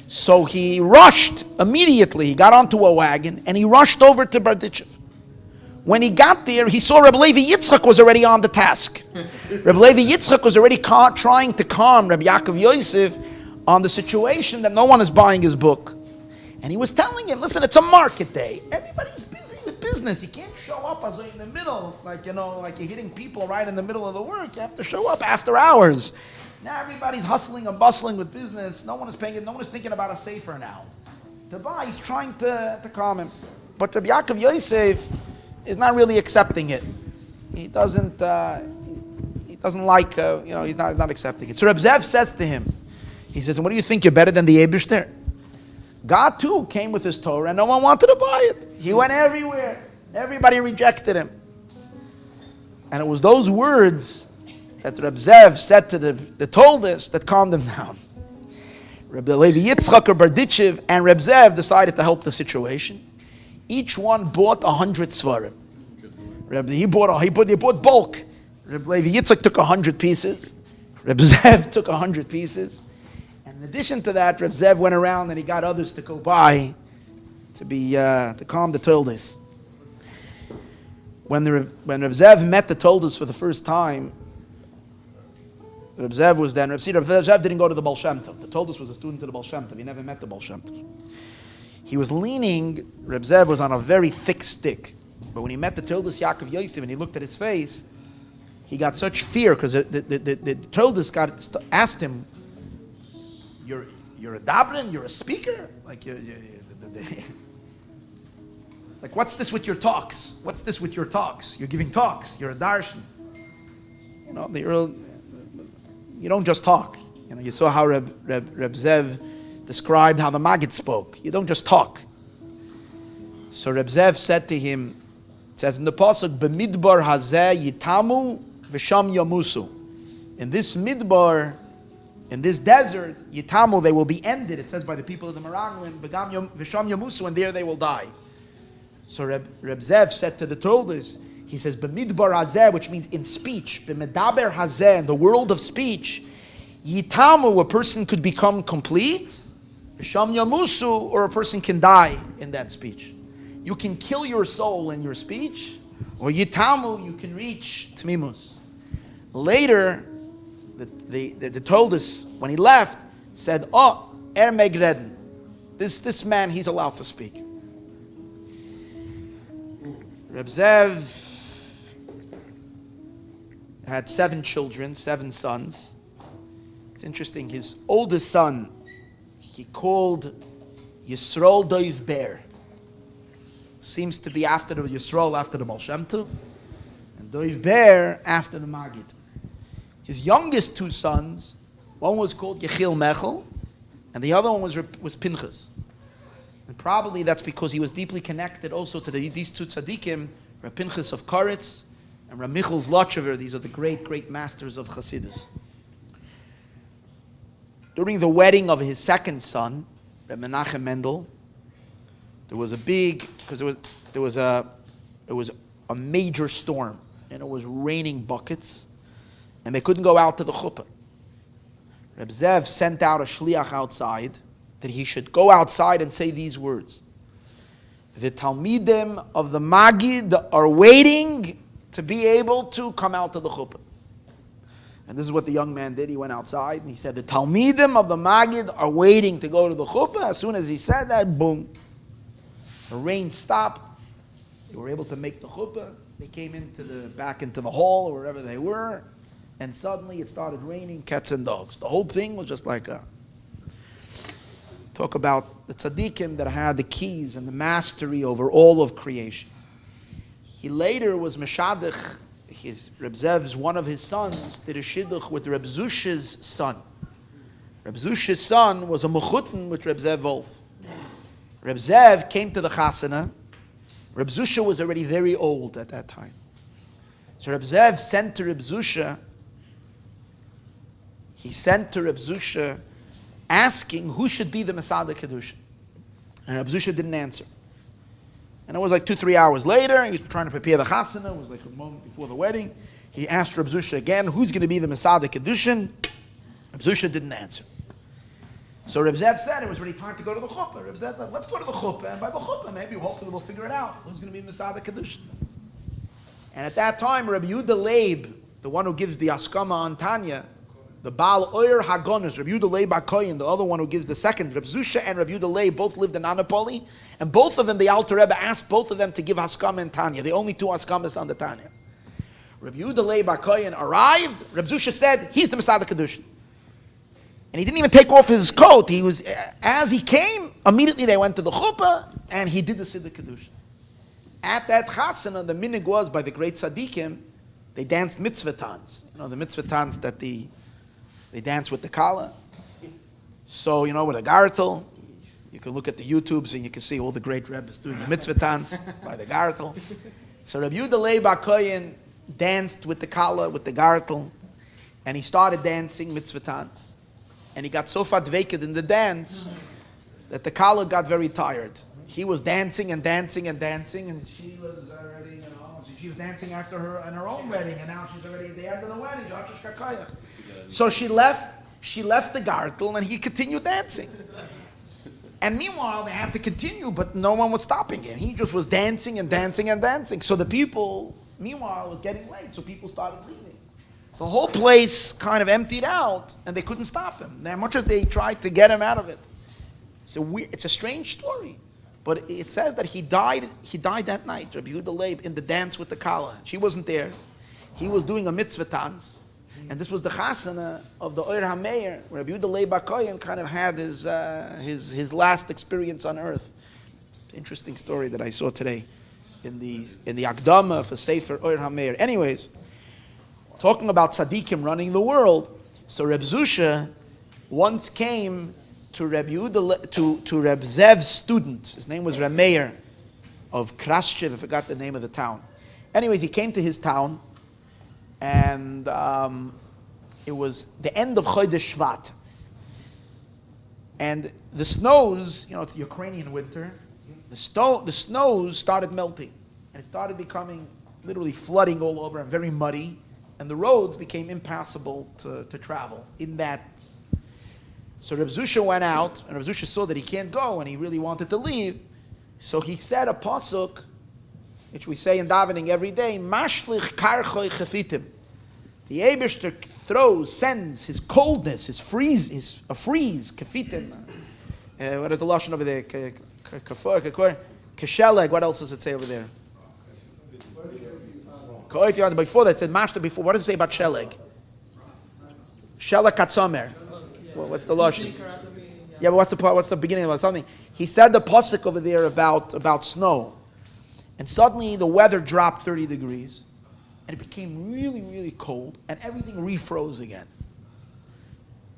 So he rushed immediately. He got onto a wagon and he rushed over to Berditchev. When he got there, he saw Reb Levi Yitzchak was already on the task. Reb Levi Yitzchak was already trying to calm Reb Yaakov Yosef on the situation that no one is buying his book. And he was telling him, listen, it's a market day. Everybody's busy with business. You can't show up as in the middle. It's like, like you're hitting people right in the middle of the work. You have to show up after hours. Now everybody's hustling and bustling with business. No one is paying it. No one is thinking about a Sefer now. To buy, he's trying to calm him. But Reb Yaakov Yosef is not really accepting it. He doesn't like, he's not accepting it. So Reb Zev says to him, he says, and what do you think, you're better than the Eibishter? God too came with his Torah and no one wanted to buy it. He went everywhere. Everybody rejected him. And it was those words that Reb Zev said to the Toldos that calmed him down. Reb Levi Yitzchak or Berditchev and Reb Zev decided to help the situation. Each one bought 100 svarim. He bought bulk. Reb Levi Yitzchak took 100 pieces. Reb Zev took 100 pieces. And in addition to that, Reb Zev went around and he got others to go buy to calm the Toldos. When Reb Zev met the Toldos for the first time, Reb Zev was then, Reb Zev didn't go to the Baal Shem Tov. The Toldos was a student of the Baal Shem Tov. He never met the Baal Shem Tov. He was Reb Zev was on a very thick stick. But when he met the Toldos Yaakov Yosef and he looked at his face, he got such fear because the Toldos asked him, You're a Dabrin? You're a speaker? Like what's this with your talks? What's this with your talks? You're giving talks. You're a darshan. You don't just talk. You saw how Reb Zev described how the Maggid spoke. You don't just talk. So Reb Zev said to him, It says in the pasuk, "B'midbar hazeh yitamu v'sham yamusu." In this midbar, in this desert, yitamu, they will be ended. It says by the people of the Meraglim, v'sham yamusu, and there they will die. So Reb Zev said to the Toldos, he says, "B'midbar hazeh," which means in speech, "B'medaber hazeh," in the world of speech, yitamu, a person could become complete. V'sham yamusu, or a person can die in that speech. You can kill your soul in your speech, or yitamu, you can reach tmimus. Later, the Toldos, when he left, said, "Oh, megreden." This man, he's allowed to speak. Reb Zev had 7 children, 7 sons. It's interesting. His oldest son, he called Yisrael Doiv Ber. Seems to be after the Yisrael, after the Baal Shem Tov, and Doiv Ber after the Magid. His youngest 2 sons, one was called Yechiel Mechel, and the other one was Pinchas. And probably that's because he was deeply connected also to these 2 tzaddikim, Reb Pinchas of Koritz and Reb Michal Zlotchever. These are the great, great masters of Chassidus. During the wedding of his second son, Reb Menachem Mendel, there was a big, because it was a major storm, and it was raining buckets, and they couldn't go out to the chuppah. Reb Zev sent out a shliach outside that he should go outside and say these words: "The Talmidim of the Magid are waiting to be able to come out to the chuppah." And this is what the young man did. He went outside and he said, "The Talmidim of the Magid are waiting to go to the chuppah." As soon as he said that, boom, the rain stopped. They were able to make the chuppah. They came back into the hall or wherever they were, and suddenly it started raining cats and dogs. The whole thing was just like a talk about the tzaddikim that had the keys and the mastery over all of creation. He later was meshadich. Reb Zev's, one of his sons, did a shidduch with Reb Zusha's son. Reb Zusha's son was a mechutin with Reb Zev Wolf. Reb Zev came to the chasana. Reb Zusha was already very old at that time. So Reb Zev sent to Reb Zusha. He sent to Reb Zusha asking who should be the Masada Kedushin. And Reb Zusha didn't answer. And it was like 2-3 hours later, he was trying to prepare the chasana, it was like a moment before the wedding. He asked Reb Zusha again, who's going to be the Masada Kedushin? Reb Zusha didn't answer. So Reb Zev said it was really time to go to the chuppah. Reb Zev said, let's go to the chuppah, and by the chuppah, maybe hopefully we'll figure it out. Who's going to be Masada Kedushin? And at that time, Reb Yehuda Leib, the one who gives the Askama on Tanya, the Baal Oyer Hagonis, Reb Yehuda Leib HaKoyin, the other one who gives the second, Reb Zusha and Reb Yehuda Leib both lived in Anapoli, and both of them, the Alter Rebbe asked both of them to give Haskama and Tanya, the only 2 Haskamas on the Tanya. Reb Yehuda Leib HaKoyin arrived, Reb Zusha said, he's the Masada Kedushin. And he didn't even take off his coat. As he came, immediately they went to the chuppah, and he did the Siddur Kedushin. At that chasana, the minig was by the great tzaddikim, they danced mitzvatans. You know, the mitzvatans that they dance with the kala. So, you know, with a gartel, you can look at the YouTubes and you can see all the great rebbes doing the mitzvatans by the gartel. So Reb Yehuda Leib HaKoyin danced with the kala, with the gartel, and he started dancing mitzvatans. And he got so fadveked in the dance that the kala got very tired. He was dancing and dancing and dancing, and she was already, you know, she was dancing after her own wedding, and now she's already at the end of the wedding. So she left the gartel, and he continued dancing. And meanwhile, they had to continue, but no one was stopping him. He just was dancing and dancing and dancing. So the people, meanwhile, it was getting late, so people started leaving. The whole place kind of emptied out, and they couldn't stop him. As much as they tried to get him out of it. It's a strange story. But it says that he died that night, Rabbi Yehuda Leib, in the dance with the kala. She wasn't there. He was doing a mitzvah dance. And this was the chasana of the Oyer HaMeir, where Rabbi Yehuda Leib HaKoyin kind of had his last experience on earth. Interesting story that I saw today in the Akdama for Sefer Oyer HaMeir. Anyways, talking about tzaddikim running the world, so Reb Zusha once came to Reb Zev's student. His name was Reb Meir of Krashev, I forgot the name of the town. Anyways, he came to his town, and it was the end of Chodesh Shvat. And the snows, it's Ukrainian winter, the snows started melting. And it started becoming literally flooding all over and very muddy. And the roads became impassable to travel in that. So Reb Zusha went out, and Reb Zusha saw that he can't go, and he really wanted to leave. So he said a pasuk, which we say in davening every day, Mashlich karchoi chafitim. The Eibishter sends his coldness, his freeze, kafitim. What is the lashon over there? Kesheleg. What else does it say over there? Before that, it said Mashta before. What does it say about Sheleg? Sheleg Katzomer. What's the lashon? Yeah, but what's the beginning of something? He said the pasuk over there about snow, and suddenly the weather dropped 30 degrees, and it became really, really cold, and everything refroze again.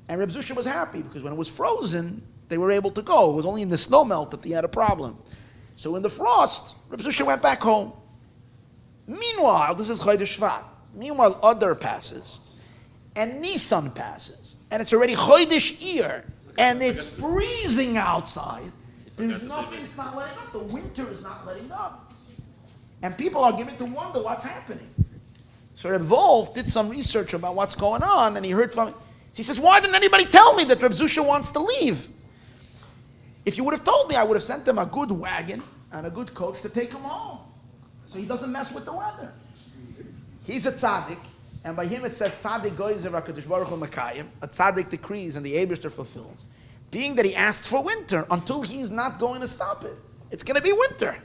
And Reb Zusha was happy because when it was frozen, they were able to go. It was only in the snow melt that he had a problem. So in the frost, Reb Zusha went back home. Meanwhile, this is Chodesh Shvat. Meanwhile, Adar passes, and Nisan passes, and it's already Chodesh Iyar, and it's freezing outside. There's nothing, it's not letting up. The winter is not letting up. And people are beginning to wonder what's happening. So Reb Wolf did some research about what's going on, and he heard from, he says, why didn't anybody tell me that Reb Zusha wants to leave? If you would have told me, I would have sent him a good wagon and a good coach to take him home, so he doesn't mess with the weather. He's a tzaddik, and by him it says tzaddik goyzer HaKadosh Baruch Hu Mekayim. A tzaddik decrees and the Eibishter fulfills. Being that he asked for winter, until he's not going to stop it, it's going to be winter.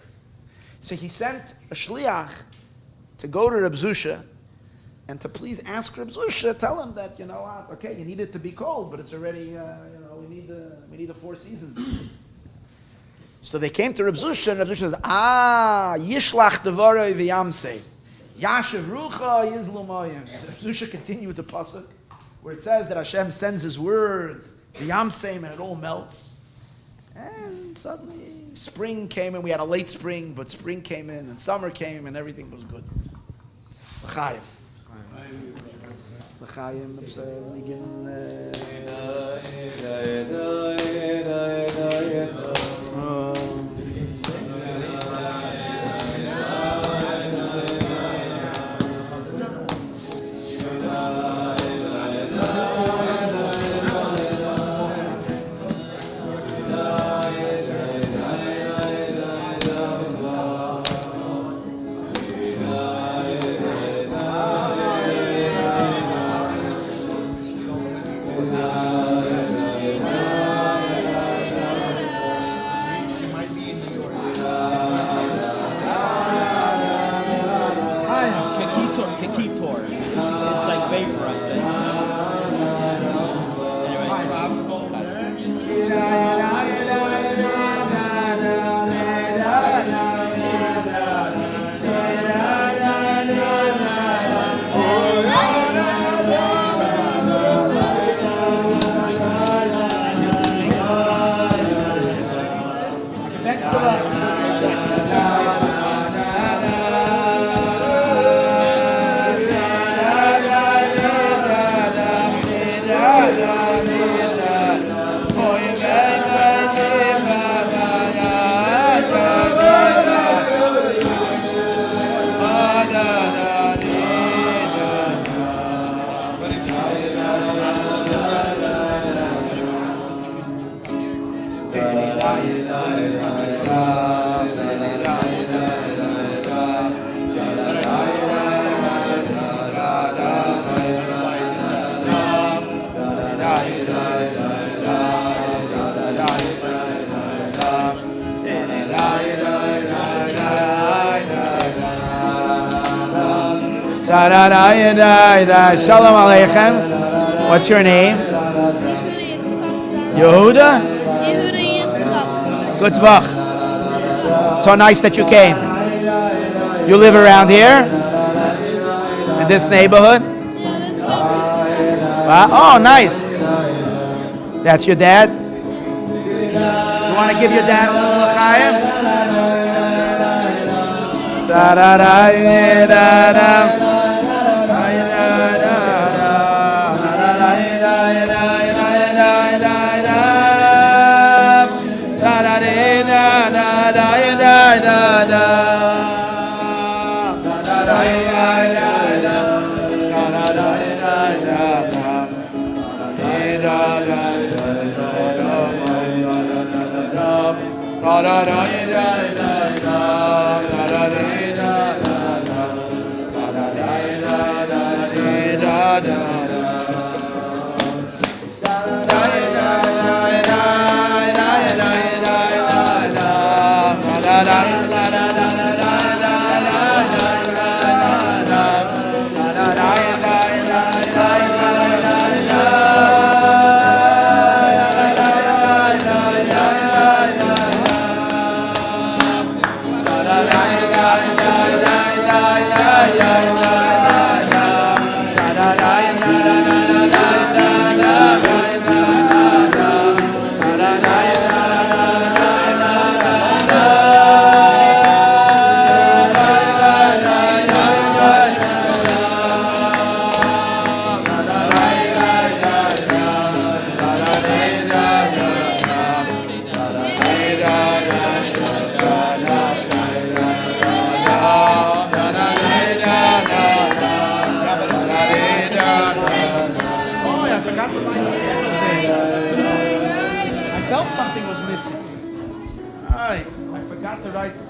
So he sent a shliach to go to Reb Zusha and to please ask Reb Zusha, tell him that, okay, you need it to be cold, but it's already, we need the 4 seasons. So they came to Reb Zusha, and Reb Zusha says, Yishlach Devaroi v'yamsei, Yashav Rucha Yizlumayim. Reb Zusha continued the pasuk, where it says that Hashem sends His words, v'yamsei, and it all melts. And suddenly, spring came in. We had a late spring, but spring came in, and summer came, and everything was good. L'chaim. L'chaim. Ketor. It's like vapor, I think. Shalom Aleichem. What's your name? Yehuda? Yehuda Yitzchak. Good tvach. So nice that you came. You live around here? In this neighborhood? Wow. Oh, nice. That's your dad? You want to give your dad a little l'chaim?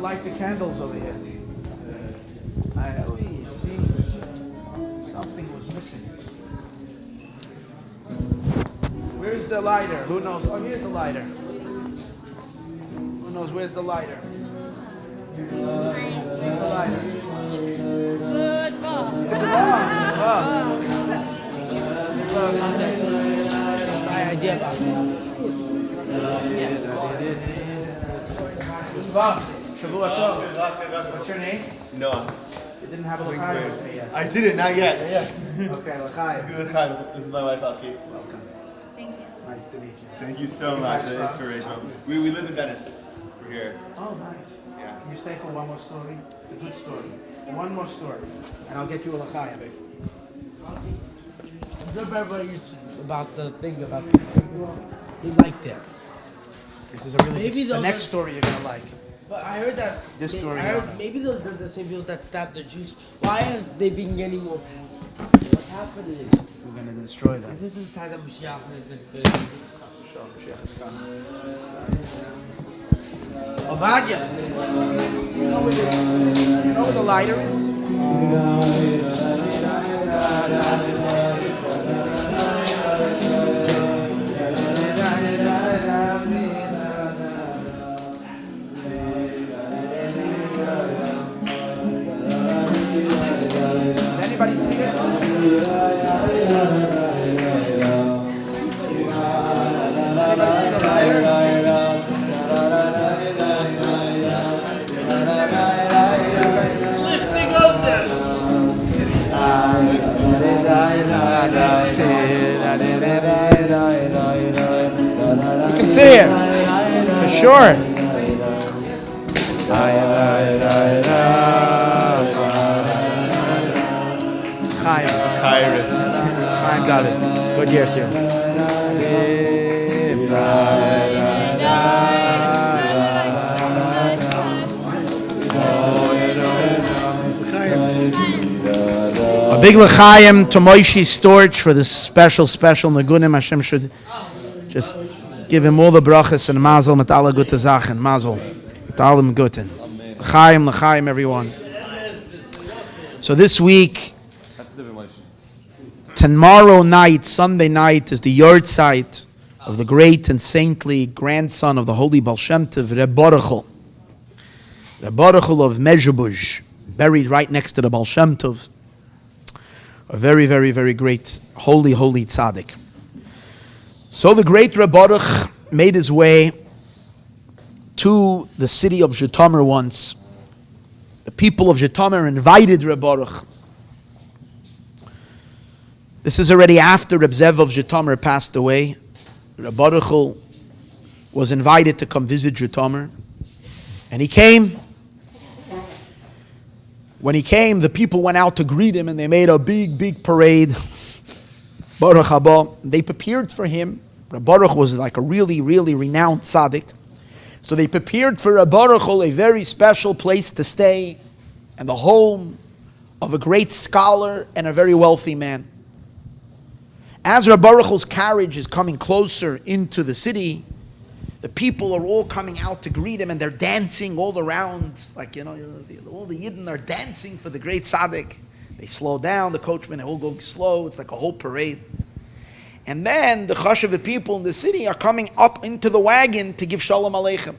Light the candles over here. See, something was missing. Where's the lighter? Who knows? Oh, here's the lighter. Who knows? Where's the lighter? Where's the lighter? Good ball. My idea about Bob, Shavua Tov. What's your name? Noah. You didn't have a l'chaim with me yet. I did it, not yet. Okay, l'chaim. This is my wife, Aki. Welcome. Thank you. Nice to meet you. Thank you so much. Nice It's stuff. inspirational. We live in Venice. We're here. Oh, nice. Yeah. Can you stay for one more story? It's a good story. One more story, and I'll get you a l'chaim. about the thing about he liked it. This is a really Maybe good, the those next are- story you're gonna like. But I heard that This story, I heard yeah. maybe those are the same people that stabbed the Jews. Why have they been getting more? What's happening? We're gonna destroy them. This is the side of Mashiach. Ovadia. You know where the lighter is? Anybody see it? Anybody see the lighter? Lifting up them. You can sit here, for sure. Chaim. Chaim got it. Good year too. A big l'chaim to Moshe Storch for this special Nagunim. Hashem should just give him all the brachas and mazel mit alle gute Sachen. Mazel. Mit allem Guten. L'chaim, everyone. So this week, tomorrow night, Sunday night, is the yahrzeit of the great and saintly grandson of the holy Baal Shem Tov, Reb Baruchel. Reb Baruchel of Mezhebush, buried right next to the Baal Shem Tov. A very, very, very great, holy tzaddik. So the great Reb Baruch made his way to the city of Zhitomir once. The people of Zhitomir invited Reb Baruch. This is already after Reb Zev of Zhitomir passed away. Reb Baruch was invited to come visit Zhitomir. And he came. When he came, the people went out to greet him, and they made a big parade. Baruch haba. They prepared for him. Reb Baruch was like a really renowned tzaddik. So they prepared for Reb Baruch a very special place to stay, and the home of a great scholar and a very wealthy man. As Reb Baruch's carriage is coming closer into the city, the people are all coming out to greet him, and they're dancing all around, like, all the Yidden are dancing for the great tzaddik. They slow down, the coachmen, they all go slow, it's like a whole parade. And then the chash of the people in the city are coming up into the wagon to give shalom aleichem.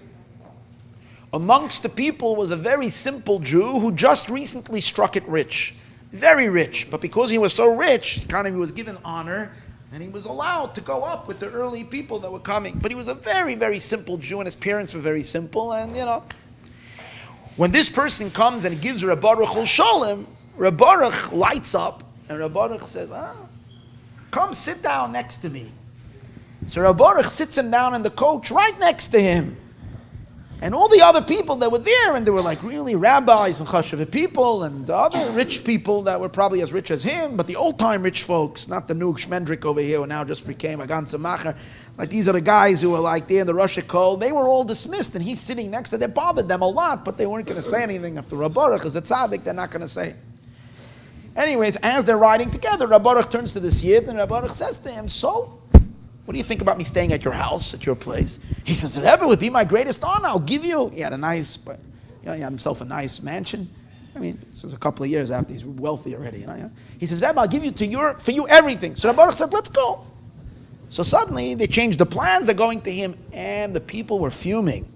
Amongst the people was a very simple Jew who just recently struck it rich. Very rich, but because he was so rich, he was given honor, and he was allowed to go up with the early people that were coming. But he was a very simple Jew, and his parents were very simple, and when this person comes and gives Reb Baruch shalom, Reb Baruch lights up, and Reb Baruch says, come sit down next to me. So Reb Baruch sits him down in the coach right next to him. And all the other people that were there, and they were like really rabbis and chashavit people, and other rich people that were probably as rich as him, but the old-time rich folks, not the new Shmendrik over here who now just became a ganze macher. Like, these are the guys who were like there in the Rosh Kol. They were all dismissed, and he's sitting next to them. It bothered them a lot, but they weren't going to say anything. If the Reb Baruch is a tzaddik, they're not going to say. Anyways, as they're riding together, Reb Baruch turns to this Yid, and Reb Baruch says to him, so, what do you think about me staying at your house, at your place? He says, Rebbe, would be my greatest honor. I'll give you. He had he had himself a nice mansion. I mean, this is a couple of years after he's wealthy already. He says, Rebbe, I'll give you for you everything. So Reb Baruch said, let's go. So suddenly they changed the plans. They're going to him, and the people were fuming.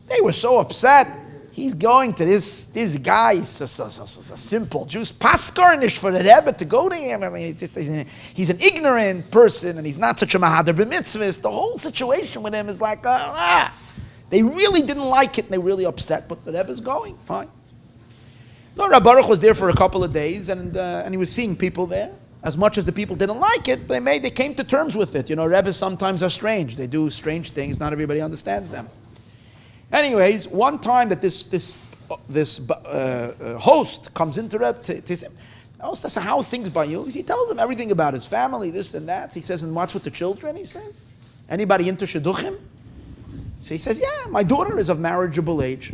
They were so upset. He's going to this guy. He's a simple Jew. Paskarnish for the Rebbe to go to him. I mean, he's an ignorant person, and he's not such a mahader b'mitzvahs. The whole situation with him is like, they really didn't like it, and they were really upset. But the Rebbe's going, fine. No, Reb Baruch was there for a couple of days, and he was seeing people there. As much as the people didn't like it, they came to terms with it. Rebbes sometimes are strange. They do strange things. Not everybody understands them. Anyways, one time that this host comes into Reb to him, says, how are things by you? He tells him everything about his family, this and that. He says, and what's with the children? He says, anybody into shidduchim? So he says, yeah, my daughter is of marriageable age.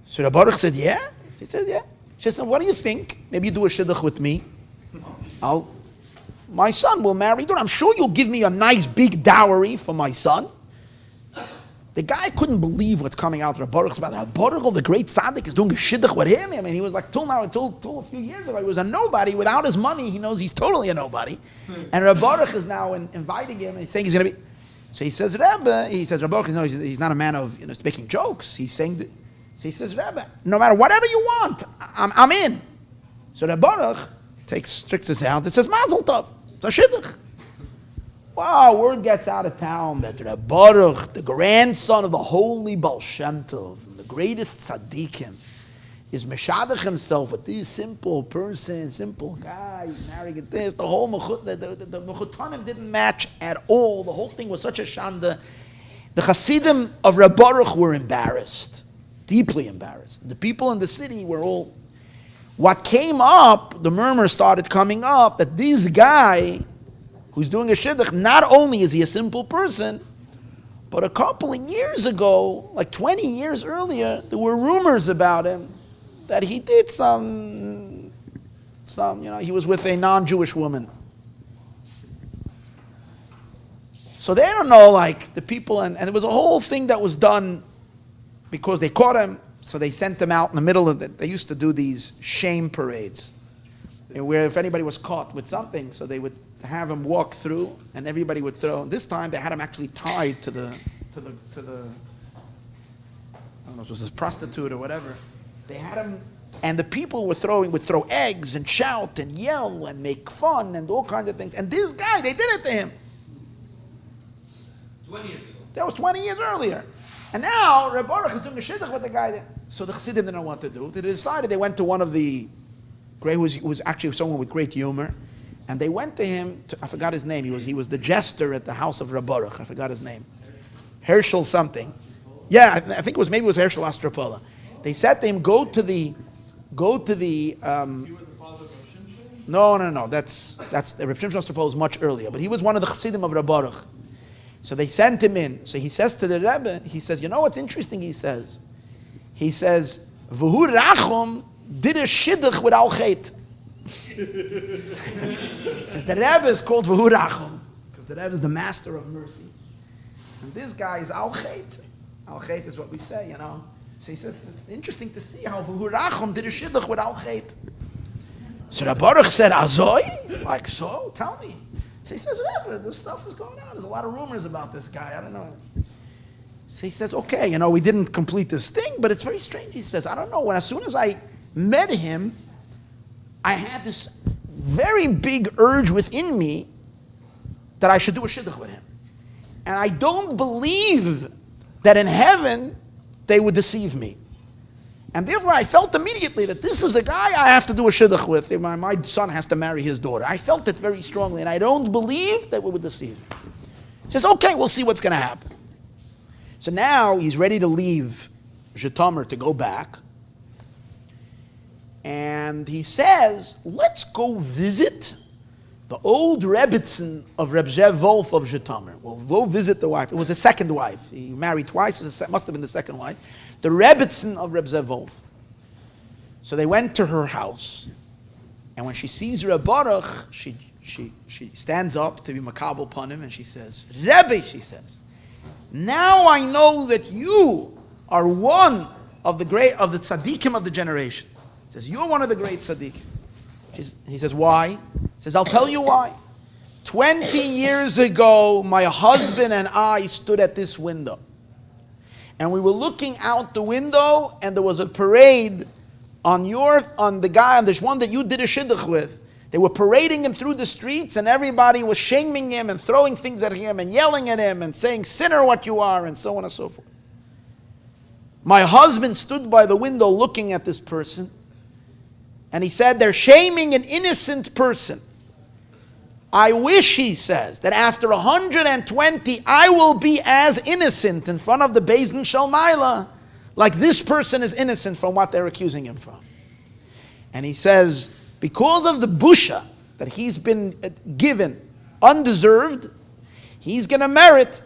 So Reb Baruch said, yeah? She said, yeah. She said, what do you think? Maybe you do a shidduch with me. My son will marry you. I'm sure you'll give me a nice big dowry for my son. The guy couldn't believe what's coming out of Reb Baruch's mouth. Reb Baruch, the great tzaddik, is doing a shidduch with him. I mean, he was like, till a few years ago, he was a nobody. Without his money, he knows he's totally a nobody. And Reb Baruch is now inviting him, and he's saying he's going to be. So he says, Rebbe, Reb Baruch, he's not a man of making jokes. He's saying that. So he says, Rebbe, no matter whatever you want, I'm in. So Reb Baruch stretches his hand and says, Mazel Tov, it's a shidduch. Wow, word gets out of town that Reb Baruch, the grandson of the holy Baal Shem Tov, the greatest tzaddikim, is meshadach himself with this simple person, simple guy, he's marrying at this. The whole the mechutanim didn't match at all. The whole thing was such a shanda. The Hasidim of Reb Baruch were embarrassed, deeply embarrassed. The people in the city were all. What came up, the murmur started coming up that this guy who's doing a shidduch, not only is he a simple person, but a couple of years ago, like 20 years earlier, there were rumors about him that he did some, he was with a non-Jewish woman. So they don't know, like, the people, and it was a whole thing that was done because they caught him, so they sent him out in the middle of it. They used to do these shame parades, where if anybody was caught with something, so they would have him walk through, and everybody would throw. This time they had him actually tied to the I don't know if it was a prostitute or whatever. They had him, and the people would throw eggs and shout and yell and make fun and all kinds of things. And this guy, they did it to him. 20 years ago. That was 20 years earlier. And now Reb Baruch is doing a shidduch with the guy there. So the Chassidim didn't know what to do. They decided, they went to one of the great, who was actually someone with great humor, and they went to him. I forgot his name. He was the jester at the house of Reb Baruch. I forgot his name. Herschel something. Yeah, I think maybe it was Herschel Astropola. They said to him, go to the go to the. No. That's the Reb Shimshon proposed much earlier, but he was one of the Chassidim of Reb Baruch. So they sent him in. So he says to the Rebbe, he says, you know what's interesting? He says, V'hu Rachum did a shidduch with Al Chet. He says the Rebbe is called V'hu Rachum because the Rebbe is the master of mercy, and this guy is Al Chet. Al Chet is what we say, you know. So he says it's interesting to see how V'hu Rachum did a shidduch with Al Chet. So Reb Baruch said, Azoi? Like so? Tell me. So he says, Rebbe, this stuff is going on. There's a lot of rumors about this guy. I don't know. So he says, okay, you know, we didn't complete this thing, but it's very strange. He says, I don't know. As soon as I met him, I had this very big urge within me that I should do a shidduch with him. And I don't believe that in heaven they would deceive me. And therefore I felt immediately that this is the guy I have to do a shidduch with. My son has to marry his daughter. I felt it very strongly, and I don't believe that we would deceive me. He says, okay, we'll see what's going to happen. So now he's ready to leave Zhitomar to go back. And he says, let's go visit the old Rebbitzin of Reb Zev Wolf of Zhitomar. We'll go visit the wife. It was his second wife. He married twice. It must have been the second wife. The Rebbitzin of Reb Zev Wolf. So they went to her house. And when she sees Reb Baruch, she stands up to be makabel upon him, and she says, Rebbe, she says, now I know that you are one of the tzaddikim of the generation. He says, you're one of the great tzaddikim. He says, why? He says, I'll tell you why. 20 years ago, my husband and I stood at this window. And we were looking out the window, and there was a parade on the one that you did a shidduch with. They were parading him through the streets, and everybody was shaming him and throwing things at him and yelling at him and saying, sinner what you are, and so on and so forth. My husband stood by the window looking at this person, and he said, they're shaming an innocent person. I wish, he says, that after 120, I will be as innocent in front of the Beis Din Shel Maila, like this person is innocent from what they're accusing him from. And he says, because of the busha that he's been given, undeserved, he's going to merit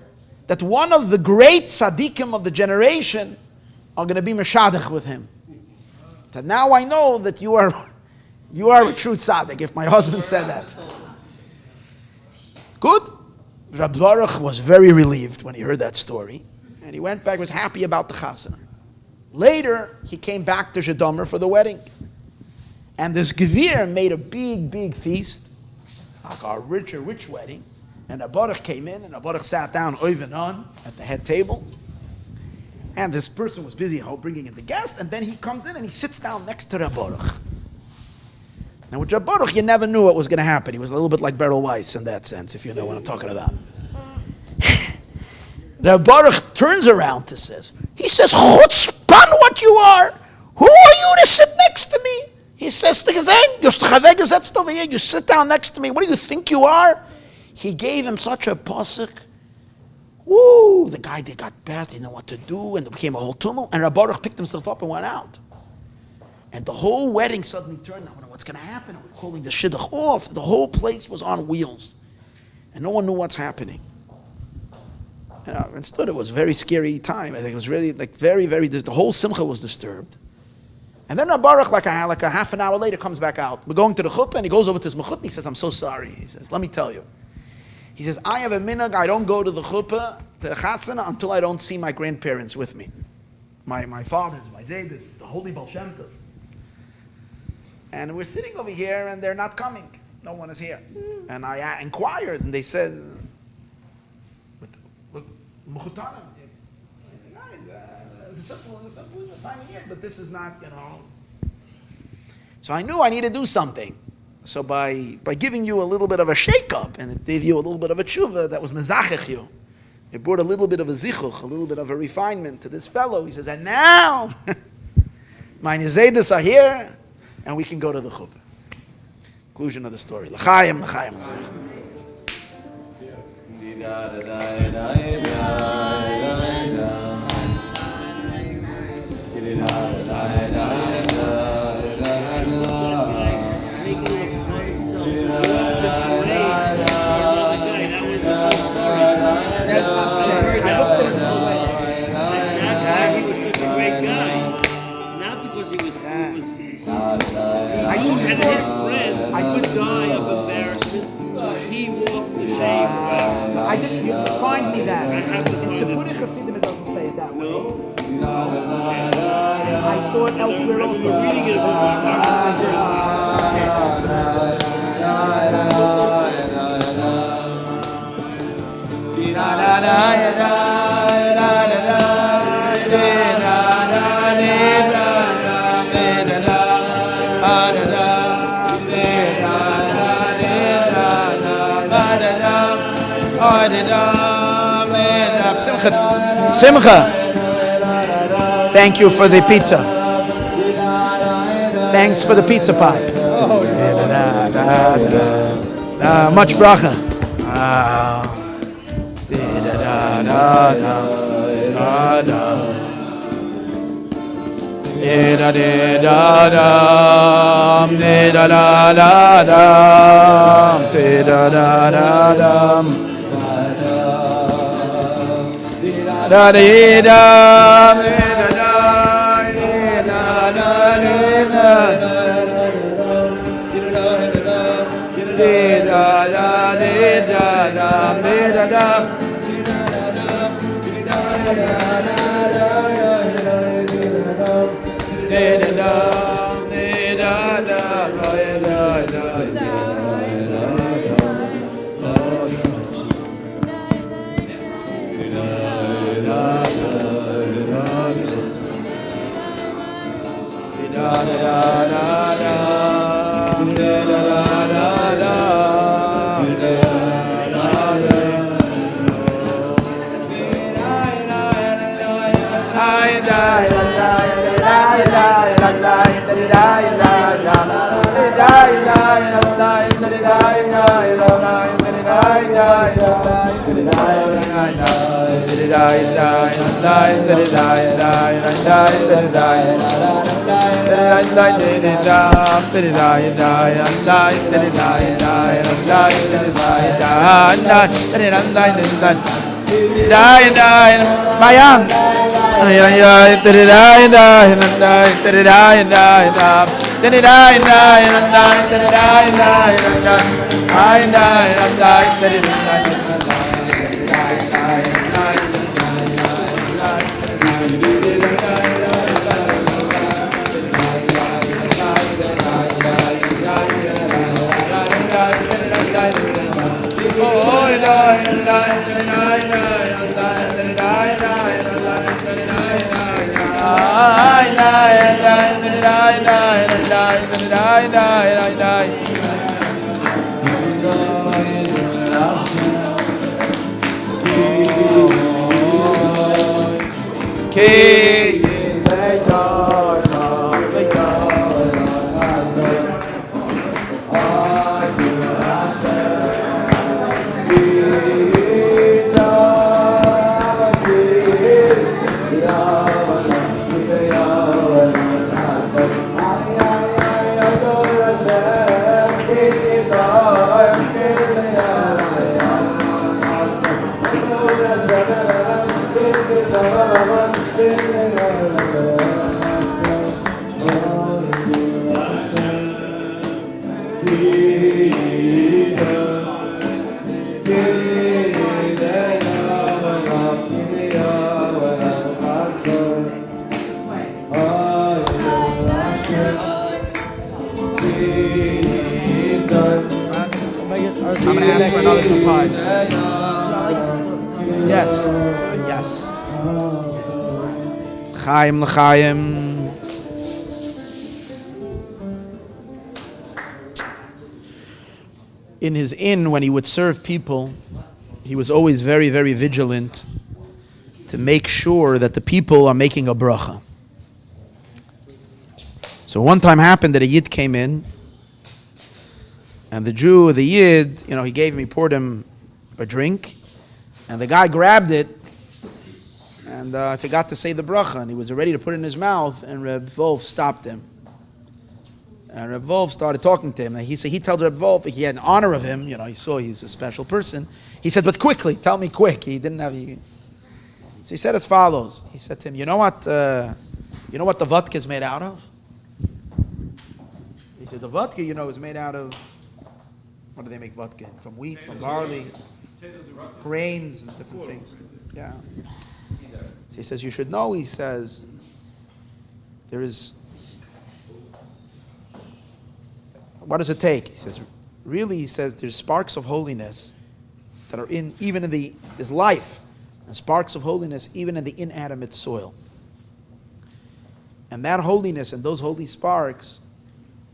that one of the great tzaddikim of the generation are going to be meshadach with him. So now I know that you are a true tzaddik, if my husband said that. Good. Reb Baruch was very relieved when he heard that story, and he went back, was happy about the chasana. Later, he came back to Zhitomar for the wedding. And this Gevir made a big, big feast, like a rich wedding. And Reb Baruch came in, and Reb Baruch sat down, oiven on, at the head table. And this person was busy bringing in the guest, and then he comes in and he sits down next to Reb Baruch. Now with Reb Baruch, you never knew what was going to happen. He was a little bit like Beryl Weiss in that sense, if you know what I'm talking about. Reb Baruch turns around to says, chutzpan what you are! Who are you to sit next to me? He says to Gezen, you sit down next to me. What do you think you are? He gave him such a pasuk. Woo! The guy, they got bad, they didn't know what to do, and it became a whole tumult. And Reb Baruch picked himself up and went out. And the whole wedding suddenly turned. I don't know what's going to happen. We're calling the shidduch off. The whole place was on wheels. And no one knew what's happening. Instead, it was a very scary time. I think it was really, the whole simcha was disturbed. And then Reb Baruch, like a half an hour later, comes back out. We're going to the chuppah, and he goes over to his mechut, and he says, I'm so sorry. He says, let me tell you. He says, I have a minhag, I don't go to the chuppah, to the chasana, until I don't see my grandparents with me. My fathers, my zaydas, the holy Baal Shem Tov. And we're sitting over here, and they're not coming. No one is here. And I inquired, and they said, look, mechutanim. It's simple, finding it, but this is not, So I knew I needed to do something. So by giving you a little bit of a shake-up, and it gave you a little bit of a tshuva, that was mezachech you. It brought a little bit of a zichuch, a little bit of a refinement to this fellow. He says, and now, my nizedis are here, and we can go to the chuppah. Conclusion of the story. L'chaim, l'chaim. his friend would die of embarrassment, so he walked the shame way. I didn't. You find me that. I have to In find Sipurei it. Chassidim, it doesn't say it that way. No? I saw it elsewhere We're also. reading it about Simcha, thank you for the pizza. Thanks for the pizza pie. Much bracha. Bayan. I'm going to ask for another 2 pies. Yes. Yes. Chaim l'chaim. In his inn, when he would serve people, he was always very, very vigilant to make sure that the people are making a bracha. So one time happened that a Yid came in, and the Jew, the Yid, he gave him, he poured him a drink, and the guy grabbed it, and I forgot to say the bracha, and he was ready to put it in his mouth, and Reb Wolf stopped him. And Reb Wolf started talking to him, and he told Reb Wolf, he had an honor of him, he saw he's a special person. He said, but quickly, tell me quick. He didn't have, so he said as follows. He said to him, you know what the vodka is made out of? He said the vodka, is made out of, what do they make vodka? From wheat, from barley, grains, and different things. Yeah. So he says, you should know, he says, there is, what does it take? He says, really, he says, there's sparks of holiness that are even in there's life, and sparks of holiness even in the inanimate soil. And that holiness and those holy sparks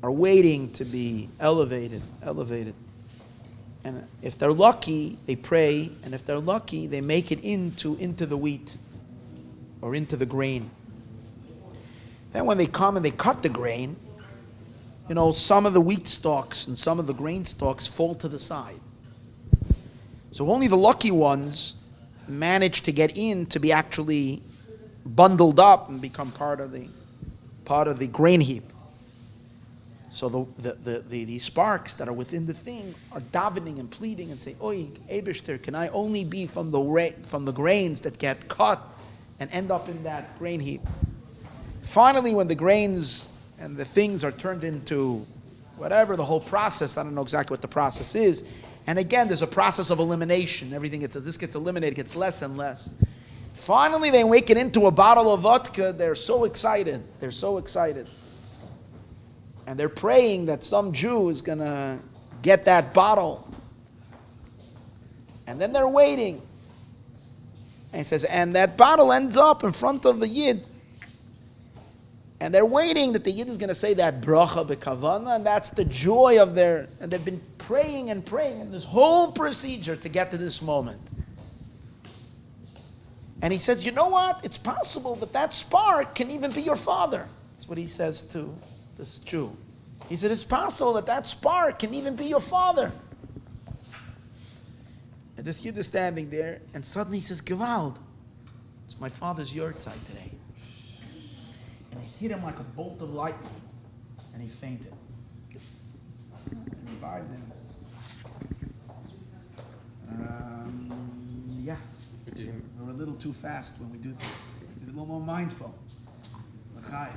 are waiting to be elevated. And if they're lucky, they pray, and if they're lucky, they make it into the wheat or into the grain. Then when they come and they cut the grain, some of the wheat stalks and some of the grain stalks fall to the side. So only the lucky ones manage to get in to be actually bundled up and become part of the grain heap. So the sparks that are within the thing are davening and pleading and say, "Oy, Eibishter, can I only be from the grains that get cut and end up in that grain heap?" Finally, when the grains and the things are turned into whatever, the whole process, I don't know exactly what the process is. And again, there's a process of elimination. Everything this gets eliminated, gets less and less. Finally, they make it into a bottle of vodka. They're so excited. And they're praying that some Jew is going to get that bottle. And then they're waiting. And it says, and that bottle ends up in front of the Yid. And they're waiting that the Yid is going to say that bracha b'kavana, and that's the joy of and they've been praying and this whole procedure to get to this moment. And he says, you know what? It's possible that spark can even be your father. That's what he says to this Jew. He said, it's possible that spark can even be your father. And this Yid is standing there, and suddenly he says, Gewalt, it's my father's yahrzeit today. And it hit him like a bolt of lightning, and he fainted. And revived him. Yeah, we're a little too fast when we do things. We're a little more mindful. L'chaim.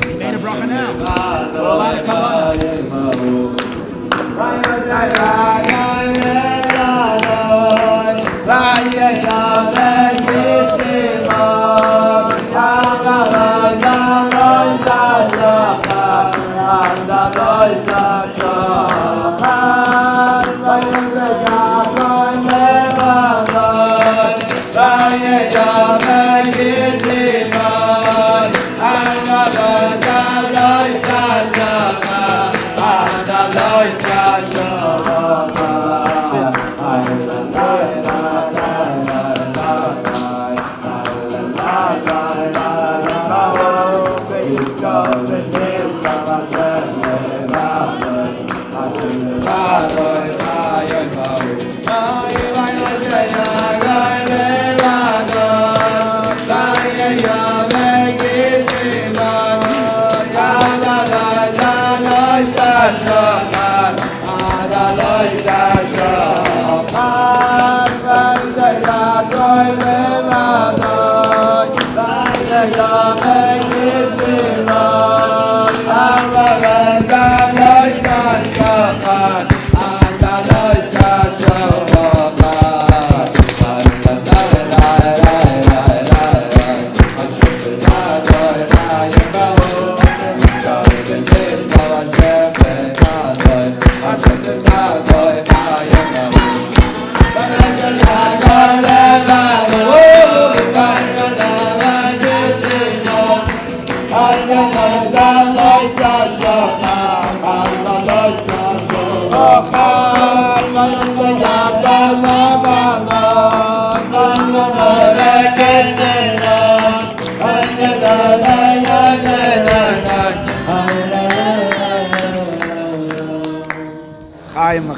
He made a bracha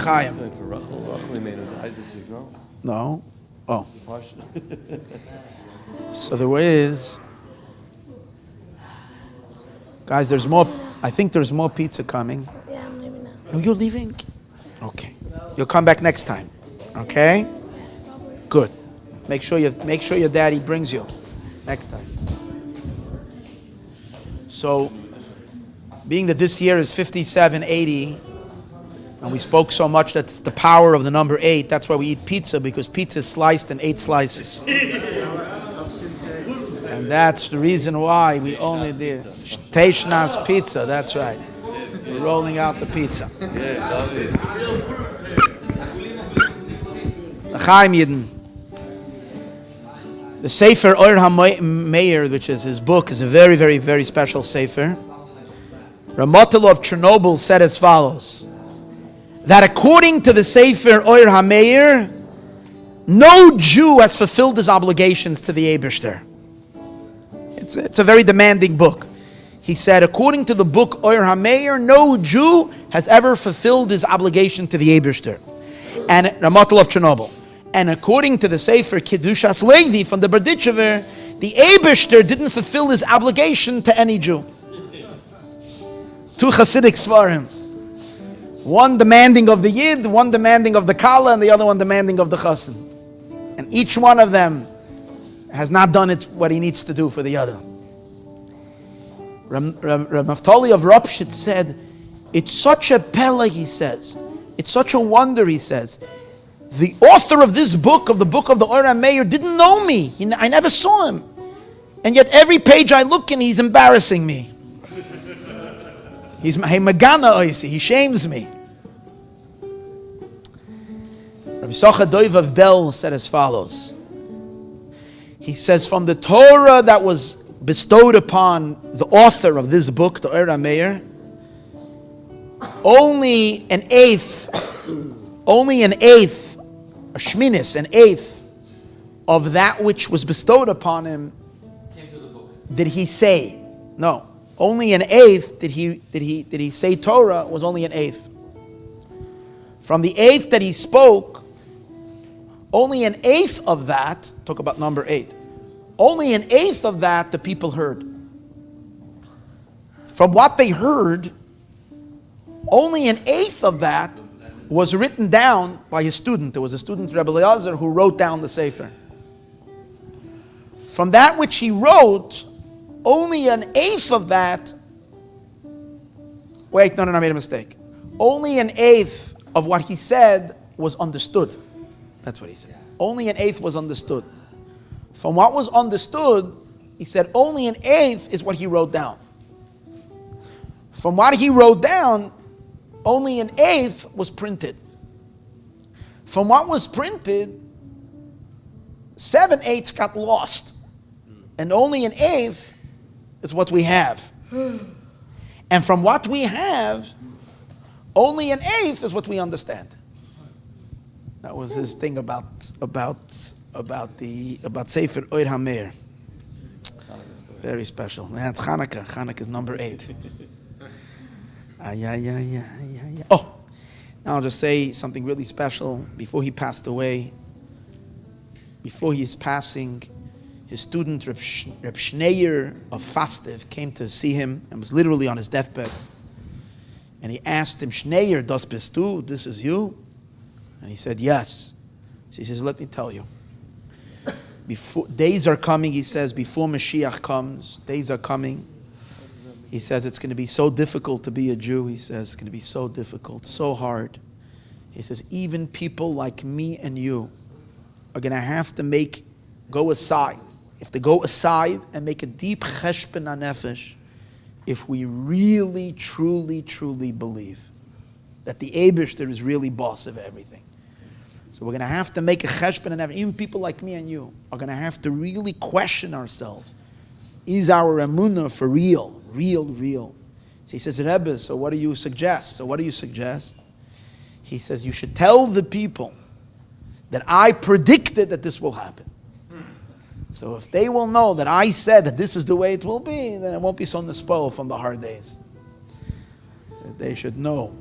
Chaim. So for Rachel made her dies this week, no? No. Oh. Wash. So there is Guys, there's more. I think there's more pizza coming. Yeah, I'm leaving now. Oh, you're leaving? Okay. You'll come back next time. Okay? Good. Make sure your daddy brings you next time. So, being that this year is 5780, and we spoke so much that it's the power of the number 8, that's why we eat pizza, because pizza is sliced in 8 slices. And that's the reason why we only did Teishnas pizza, that's right. We're rolling out the pizza. L'chaim Yidden. The Sefer Or HaMeir, which is his book, is a very, very, very special Sefer. Ramotelo of Chernobyl said as follows, that according to the Sefer Or HaMeir, no Jew has fulfilled his obligations to the Eibishter. It's a very demanding book. He said, according to the book Or HaMeir, no Jew has ever fulfilled his obligation to the Eibishter. And Ramotelo of Chernobyl. And according to the Sefer Kedushas Levi from the Berditchever, the Eibishter didn't fulfill his obligation to any Jew. Two Hasidic Svarim. One demanding of the Yid, one demanding of the Kala, and the other one demanding of the Chassan. And each one of them has not done what he needs to do for the other. Naftali of Ropshit said, it's such a pella, he says. It's such a wonder, he says. The author of this book, of the book of the Or HaMeir, didn't know me. I never saw him. And yet every page I look in, he's embarrassing me. He's magana oisi. He shames me. Rabbi Socha Doiv of Bel said as follows. He says, from the Torah that was bestowed upon the author of this book, the Or HaMeir, only an eighth, a shminis, an eighth of that which was bestowed upon him came to the book. Did he say? No. Only an eighth did he say Torah, was only an eighth. From the eighth that he spoke, only an eighth of that, talk about number 8, only an eighth of that the people heard. From what they heard, only an eighth of that was written down by his student. There was a student, Rebbe Eliezer, who wrote down the Sefer. From that which he wrote, only an eighth of that, I made a mistake. Only an eighth of what he said was understood. That's what he said. Only an eighth was understood. From what was understood, he said only an eighth is what he wrote down. From what he wrote down, only an eighth was printed. From what was printed, 7/8 got lost. And only an eighth is what we have. And from what we have, only an eighth is what we understand. That was his thing about Sefer Or HaMeir. Very special. That's Hanukkah. Hanukkah is number 8. Oh, now I'll just say something really special. Before he passed away, before he is passing, his student Reb Schneier of Fastiv came to see him and was literally on his deathbed. And he asked him, Schneier, das bist du? This is you? And he said, yes. So he says, let me tell you. Days are coming, he says, before Mashiach comes, days are coming. He says it's going to be so difficult to be a Jew. He says it's going to be so difficult, so hard. He says even people like me and you are going to have to go aside. You have to go aside and make a deep cheshbon hanefesh if we really, truly, truly believe that the Eibishter is really boss of everything. So we're going to have to make a cheshbon hanefesh. Even people like me and you are going to have to really question ourselves. Is our emunah for real? Real. So he says, Rebbe, so what do you suggest? He says, you should tell the people that I predicted that this will happen. So if they will know that I said that this is the way it will be, then it won't be so nispoil from the hard days. So they should know.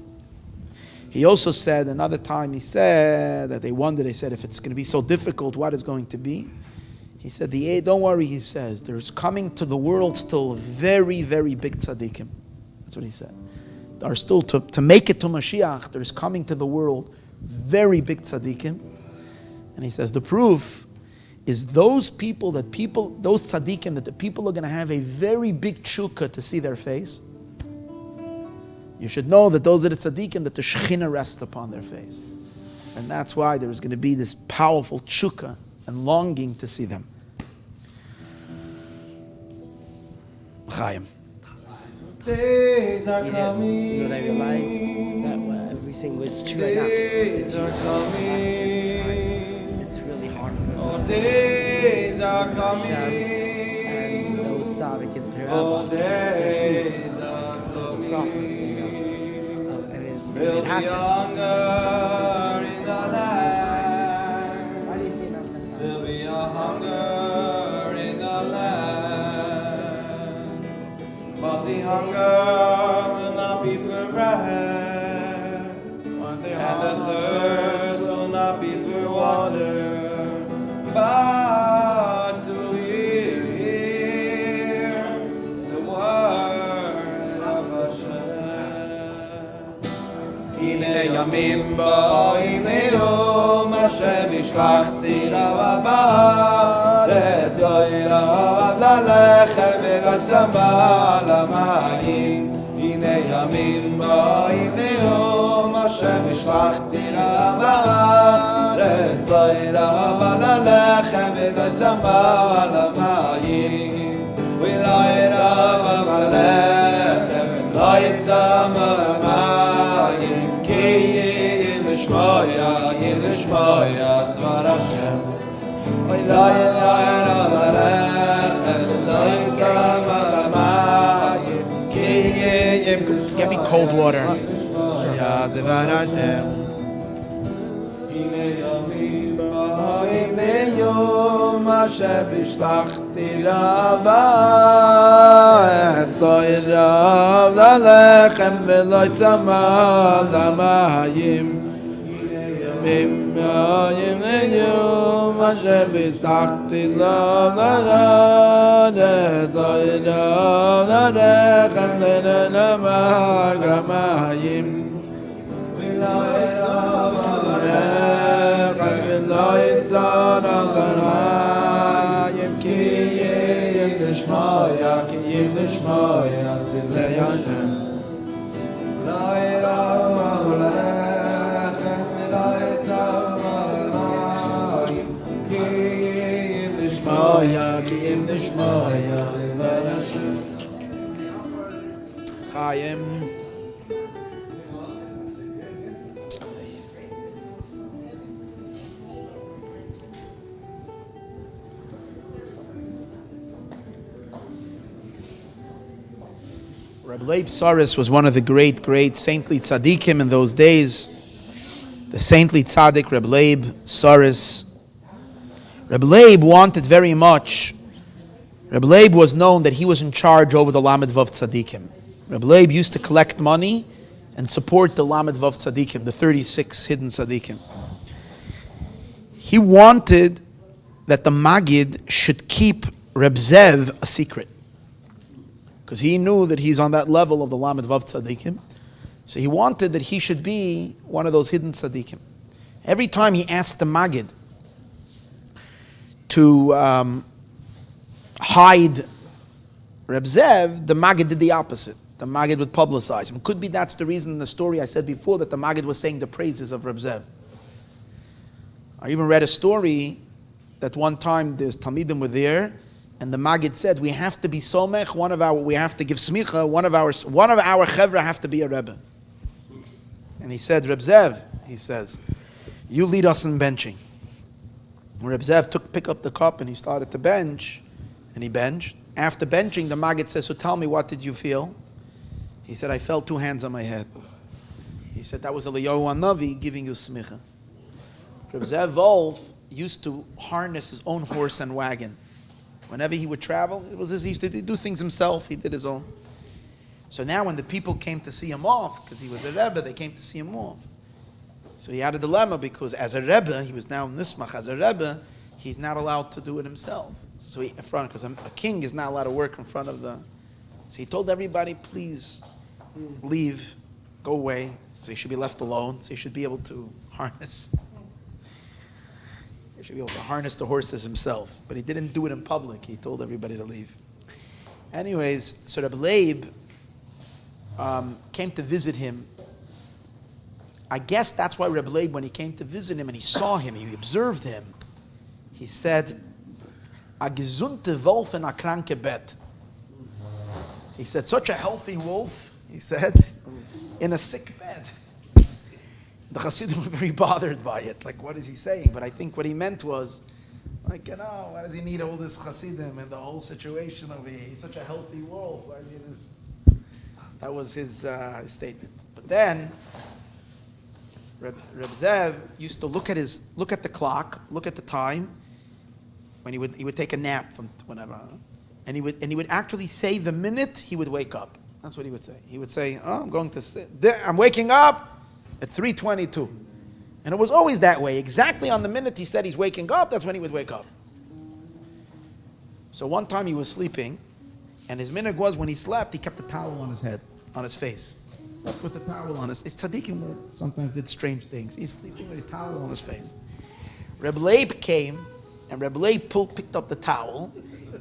He also said, another time he said that they said, if it's going to be so difficult, what is going to be? He said, don't worry, he says, there's coming to the world still very, very big tzaddikim. That's what he said. There are still, to make it to Mashiach, there's coming to the world very big tzaddikim. And he says, the proof is those tzaddikim, that the people are going to have a very big tshuka to see their face. You should know that those are the tzaddikim that the Shekhinah rests upon their face. And that's why there is going to be this powerful tshuka and longing to see them. Chaim. Days are You coming. know what I realized? That everything was true right now. Days are coming. It's really hard for me. Oh, days are And coming. those Sadik is Oh, terrible. days are The coming. prophecy of and There'll it be happened. hunger in the land. Why do you say that? There'll be a hunger in the land. But the hunger will not be for bread. And the thirst will not be for water. But to hear the word of Hashem. הנה ימים באים ליום אשר השלכתי רב בארץ לא ירעד ללחם ולצמא למים הנה ימים באים ליום אשר השלכתי רב בארץ לא ירעד ללחם ולצמא למים ולא ירעד ללחם ולא יצמא למים Yishmoya Svar Hashem Lo yirah v'lechem Lo yitzam alamayim Ki yiyim Get me cold water. Yad Svar Hashem Hine yomim ba'im leyom Asher b'shlachti la'aretz Lo yirah v'lechem V'lo yitzam alamayim Yom yom Hashem b'shlachti la'aretz Lo yirah v'lechem V'lo Chaim. Reb Leib Saris was one of the great saintly tzaddikim in those days. The saintly tzaddik Reb Leib Saris. Reb Leib wanted very much. Reb Leib was known that he was in charge over the Lamed Vav tzaddikim. Reb Leib used to collect money and support the Lamed Vav tzaddikim, the 36 hidden tzaddikim. He wanted that the Magid should keep Reb Zev a secret, because he knew that he's on that level of the Lamed Vav tzaddikim. So he wanted that he should be one of those hidden tzaddikim. Every time he asked the Magid to hide Reb Zev, the Magid did the opposite. The Magid would publicize him. Could be that's the reason in the story I said before that the Magid was saying the praises of Reb Zev. I even read a story that one time there's Talmidim were there, and the Magid said, we have to be somech, we have to give smicha, one of our chevra have to be a Rebbe. And he said, Reb Zev, he says, you lead us in benching. And Reb Zev pick up the cup and he started to bench, and he benched. After benching, the Magid says, so tell me, what did you feel? He said, I felt 2 hands on my head. He said, that was Eliyahu Hanavi giving you smicha. Reb Zev Wolf used to harness his own horse and wagon. Whenever he would travel, he used to do things himself, he did his own. So now when the people came to see him off, because he was a Rebbe, they came to see him off. So he had a dilemma, because as a Rebbe, he was now nismach as a Rebbe, he's not allowed to do it himself. So in front, because a king is not allowed to work in front of the. So he told everybody, please leave, go away. So he should be left alone. So he should be able to harness. He should be able to harness the horses himself. But he didn't do it in public. He told everybody to leave. Anyways, so Reb Leib came to visit him. I guess that's why Reb Leib, when he came to visit him and he saw him, he observed him, he said, "A gesunte Wolf in a kranke Bett." He said, such a healthy wolf, he said, in a sick bed. The Hasidim were very bothered by it. Like, what is he saying? But I think what he meant was, like, why does he need all this Hasidim and the whole situation of it? He's such a healthy wolf. Why do you need this? That was his statement. But then, Reb Zev used to look at the clock, look at the time, when he would take a nap from whenever, and he would actually say the minute he would wake up. That's what he would say. He would say, "Oh, I'm going to sit. I'm waking up at 3:22," and it was always that way. Exactly on the minute he said he's waking up, that's when he would wake up. So one time he was sleeping, and his minhag was when he slept, he kept a towel on his head, on his face. Slept with a towel on his. It's tzaddikim who sometimes did strange things. He's sleeping with a towel on his face. Reb Leib came, and Reb Leib picked up the towel,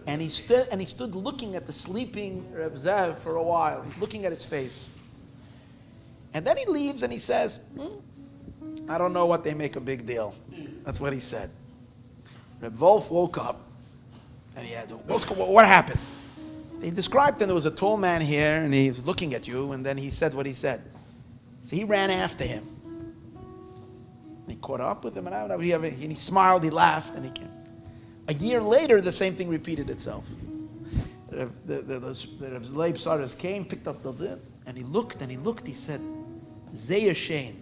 and he stood looking at the sleeping Reb Zev for a while. He's looking at his face. And then he leaves and he says, I don't know what they make a big deal. That's what he said. Reb Wolf woke up, and he had, what happened? He described him, there was a tall man here, and he was looking at you, and then he said what he said. So he ran after him. He caught up with him, and he smiled, he laughed, and he came. A year later, the same thing repeated itself. The Leib Saras came, picked up the lid, and he looked, he said, Zeyer Shein.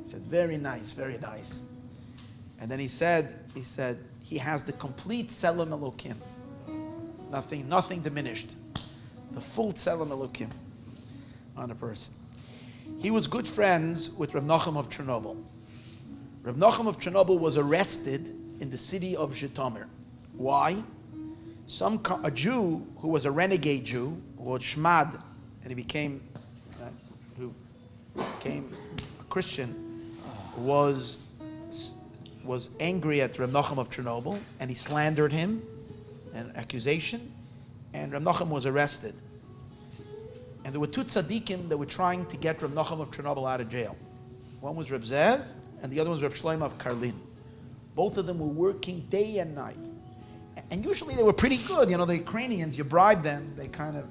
He said, very nice, very nice. And then he said, he has the complete Tselem Elokim. Nothing diminished. The full Tselem Elokim on a person. He was good friends with Reb Nachum of Chernobyl. Reb Nachum of Chernobyl was arrested in the city of Zhytomyr. Why? A Jew who was a renegade Jew, who was Shmad, and he became a Christian, was angry at Reb Nachum of Chernobyl, and he slandered him, an accusation, and Reb Nachum was arrested. And there were two tzaddikim that were trying to get Reb Nachum of Chernobyl out of jail. One was Reb Zev, and the other was Reb Shlomo of Karlin. Both of them were working day and night. And usually they were pretty good. The Ukrainians, you bribe them, they kind of...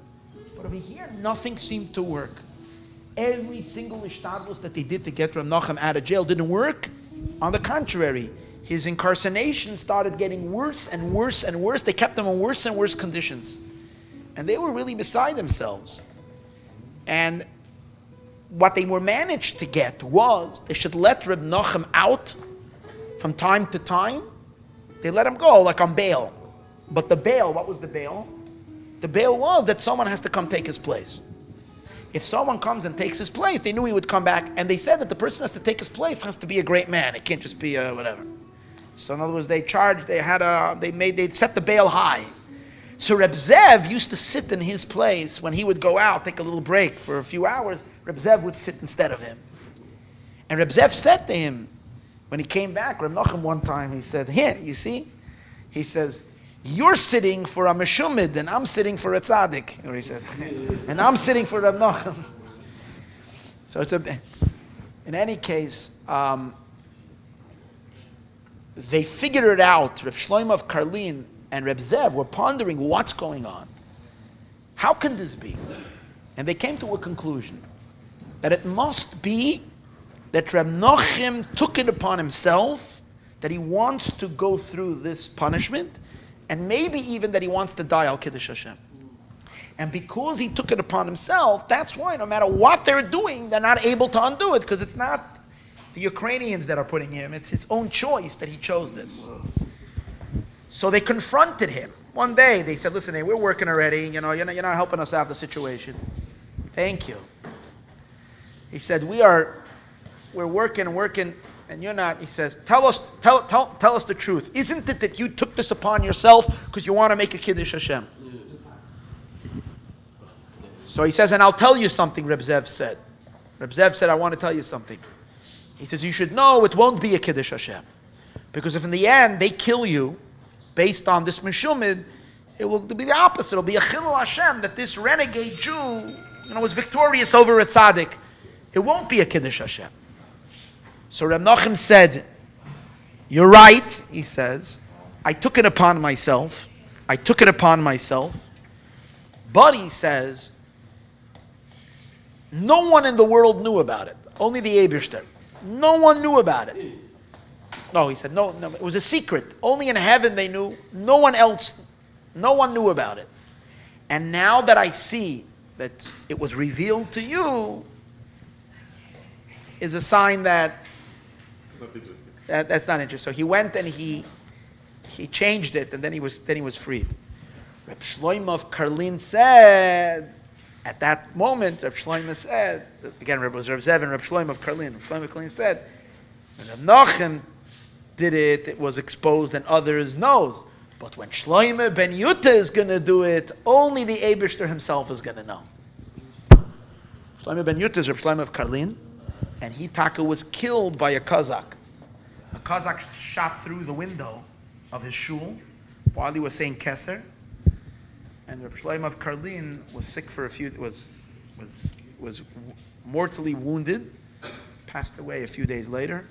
But over here, nothing seemed to work. Every single ishtadlus that they did to get Reb Nachum out of jail didn't work. On the contrary, his incarceration started getting worse and worse and worse. They kept him in worse and worse conditions. And they were really beside themselves. And what they were managed to get was they should let Reb Nachum out from time to time. They let him go, like on bail. But the bail, what was the bail? The bail was that someone has to come take his place. If someone comes and takes his place, they knew he would come back. And they said that the person has to take his place has to be a great man. It can't just be a whatever. So in other words, they set the bail high. So Reb Zev used to sit in his place when he would go out, take a little break for a few hours. Reb Zev would sit instead of him. And Reb Zev said to him, when he came back, Reb Nachum one time, he said, here, you see? He says, you're sitting for a Meshumid, and I'm sitting for a Tzaddik, or he said. And I'm sitting for Reb Nachum. So in any case, they figured it out. Reb Shlomo of Karlin and Reb Zev were pondering what's going on. How can this be? And they came to a conclusion that it must be that Reb Nachum took it upon himself that he wants to go through this punishment, and maybe even that he wants to die al Kiddush Hashem. And because he took it upon himself, that's why no matter what they're doing, they're not able to undo it, because it's not the Ukrainians that are putting him, it's his own choice that he chose this. So they confronted him. One day they said, listen, hey, we're working already, you're not helping us out the situation. Thank you. He said, we're working. and you're not, he says, tell us the truth. Isn't it that you took this upon yourself because you want to make a Kiddush Hashem? So he says, and I'll tell you something, Reb Zev said. Reb Zev said, I want to tell you something. He says, you should know it won't be a Kiddush Hashem. Because if in the end they kill you based on this Meshumid, it will be the opposite. It will be a Chilul Hashem that this renegade Jew, was victorious over a tzaddik. It won't be a Kiddush Hashem. So Reb Nachum said, you're right, he says. I took it upon myself. But he says, no one in the world knew about it. Only the Eibishter. No one knew about it. No, he said, no, it was a secret. Only in heaven they knew. No one knew about it. And now that I see that it was revealed to you, is a sign that that's not interesting. So he went and he changed it, and then he was freed. Reb Shlomo of Karlin said, at that moment, Reb Shlomo said, again, it was Reb Zev and Reb Shlomo of Karlin. Reb Shlomo of Karlin said, when Reb Nachum did it, it was exposed and others knows. But when Shlomo ben Yuta is going to do it, only the Eibishter himself is going to know. Shlomo ben Yuta is Reb Shlomo of Karlin, and he taka was killed by a Kazakh. A Kazakh shot through the window of his shul while he was saying Keser, and Reb Shlomo of Karlin was sick for was mortally wounded, passed away a few days later.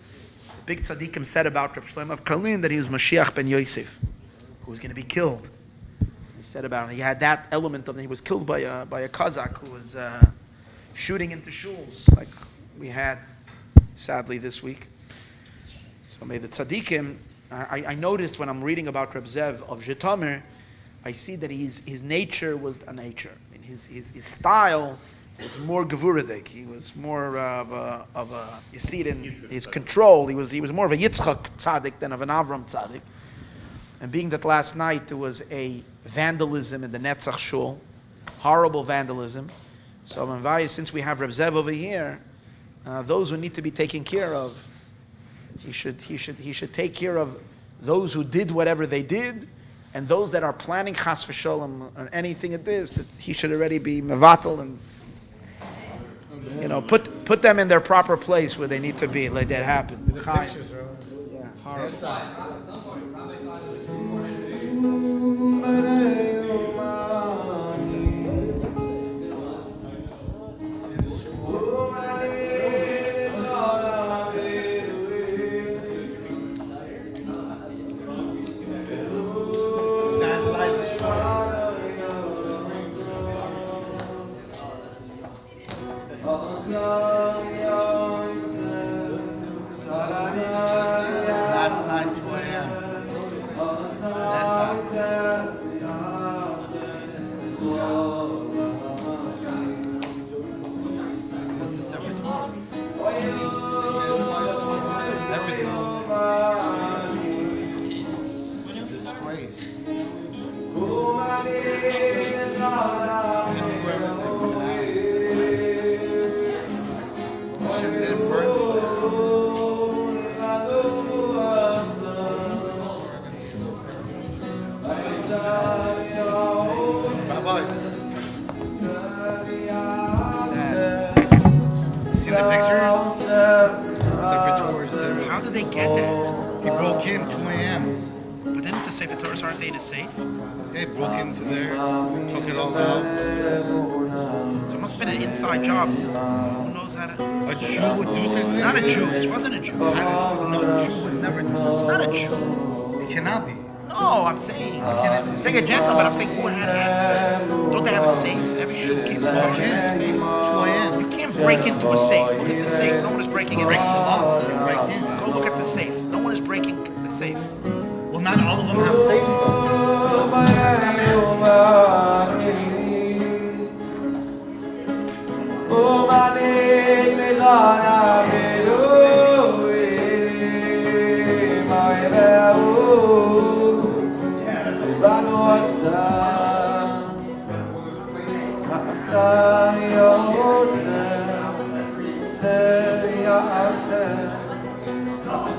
The big tzaddikim said about Reb Shlomo of Karlin that he was Mashiach ben Yosef, who was going to be killed. He said about him, he had that element of him. He was killed by a Kazakh who was shooting into shuls, like we had, sadly, this week. So may the tzaddikim, I noticed when I'm reading about Reb Zev of Zhitomir, I see that his nature was a nature. I mean, his style was more gevuradik. He was more of a you see it in his control. He was more of a Yitzchak tzaddik than of an Avram tzaddik. And being that last night there was a vandalism in the Netzach Shul, horrible vandalism. So since we have Reb Zev over here, those who need to be taken care of, he should take care of those who did whatever they did, and those that are planning chas v'sholem or anything it is, that he should already be mevatel and put them in their proper place where they need to be. Let that happen. Yeah, horrible. Last night, 2 a.m. That's us. That's a separate talk. Everything. Disgrace. Just threw everything. Should have burned the place. See the pictures? Sefer Torah. How did they get that? He broke in 2 a.m. But didn't the Sefer Torahs, aren't they in a safe? He broke into there, took it all out. So it must have been an inside job. Who knows how to... A Jew would do something? Not a Jew. This wasn't a Jew. No, a Jew would never do It's something. not a Jew. It cannot be. No, I'm saying. Saying a gentleman, I'm saying who had access. Don't they have a safe? Every Jew keeps a Yeah. safe. 2 a.m. You can't break into a safe. Look at the safe. No one is breaking it. Breaks the lock. You break in. Go look at the safe. No one is breaking the safe. Well, not all of them have safes though.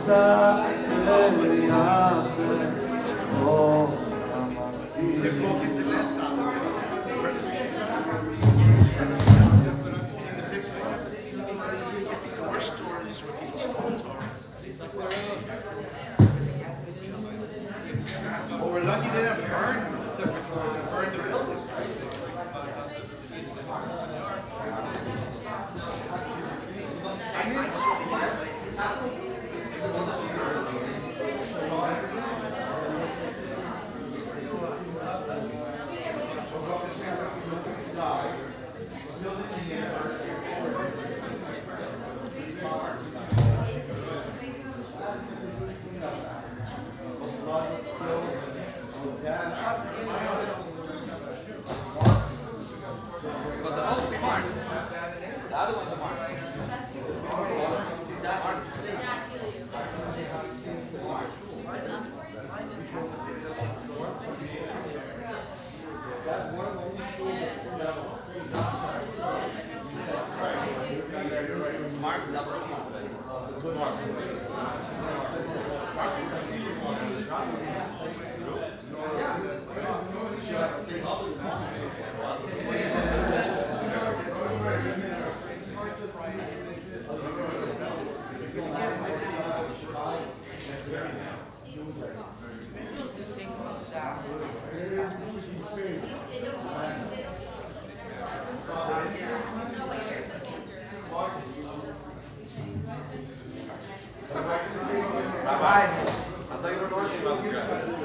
Well, we're lucky they didn't burn the Sefer Torah, they burned the building.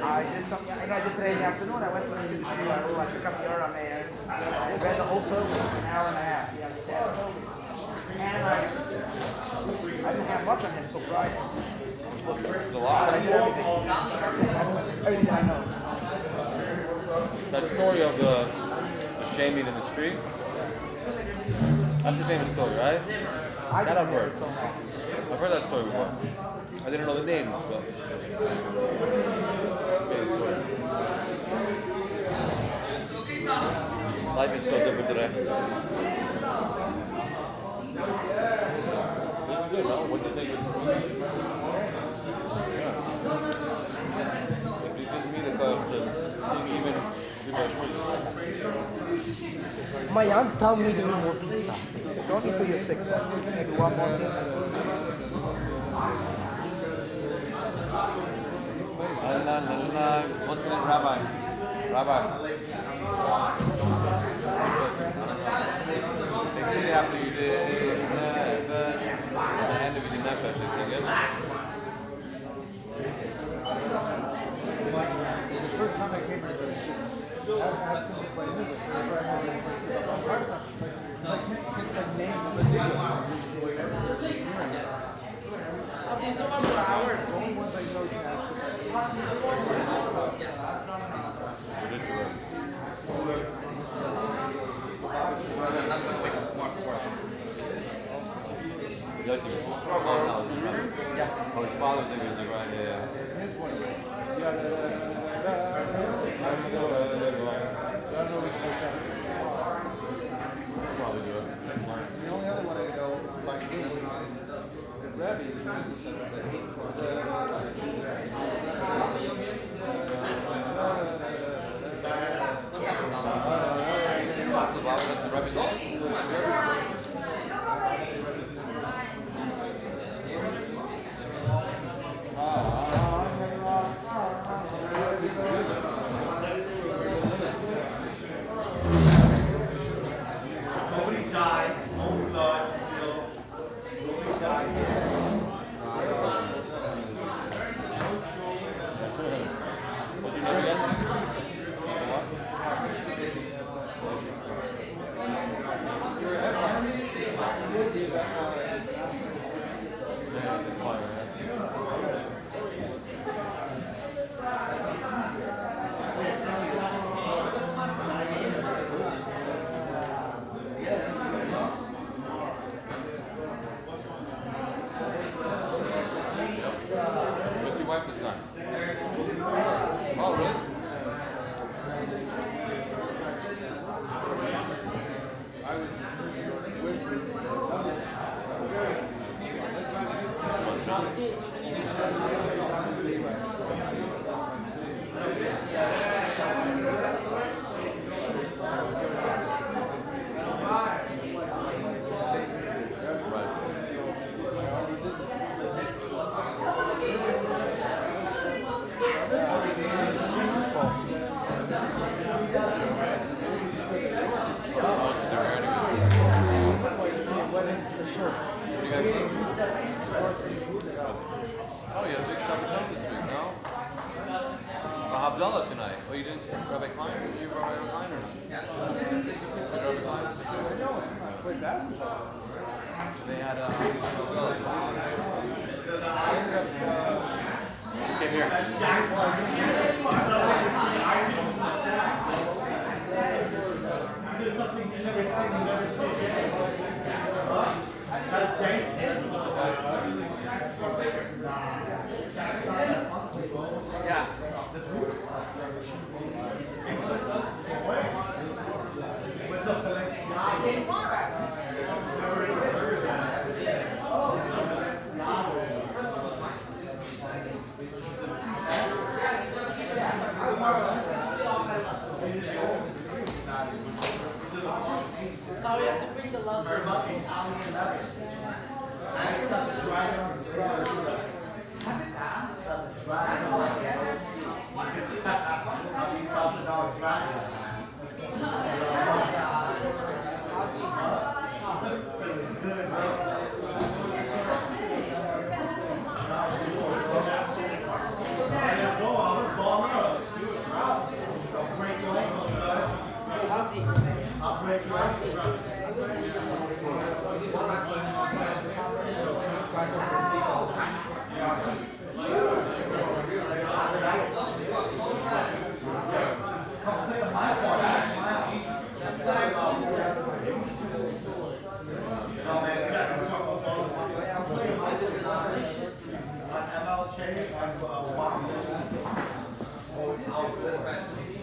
I did something, I did today in the afternoon. I went to the city street. I took up the Ur on there. I read the whole Torah in an hour and a half. Yeah, and I didn't have much on him until Friday. A lot. But I did everything. Everything I know. That story of the shaming in the street. That's the famous story, right? That I've heard. I've heard that story before. I didn't know the names, but. Life is so different today. This is good, no? What do you think of this movie? Yeah. It gives me the to seeing even My aunt's telling me to eat more pizza. Don't eat till you're sick. Maybe one more piece. What's the name? Rabbi. They sing it after you did the end of the nefesh. They sing it. The first time I came to the city, I asked him to play music. Whenever I had I can't think the name of the video. The only ones I know can actually. Yes, oh, no, yeah. Oh, his father's name is right here. Probably do it. The only other one I know, like me, is Rebbe. That's the Rebbe's name? Nobody died, no blood spilled. Nobody died yet. What's your name again? What's your wife this time? Oh, really? Weddings for sure. Oh, you had a big Shabbat this week, no? Havdalah tonight. Oh, you didn't see Rabbi Klein? Did you Rabbi Klein or not? Yes. Rabbi Klein? Played basketball. They had Havdalah. Came here. Is there something you never seen, you never seen again? That's gangster. Yeah. What's up, the next Now we have to bring the love. I'll break your ankles.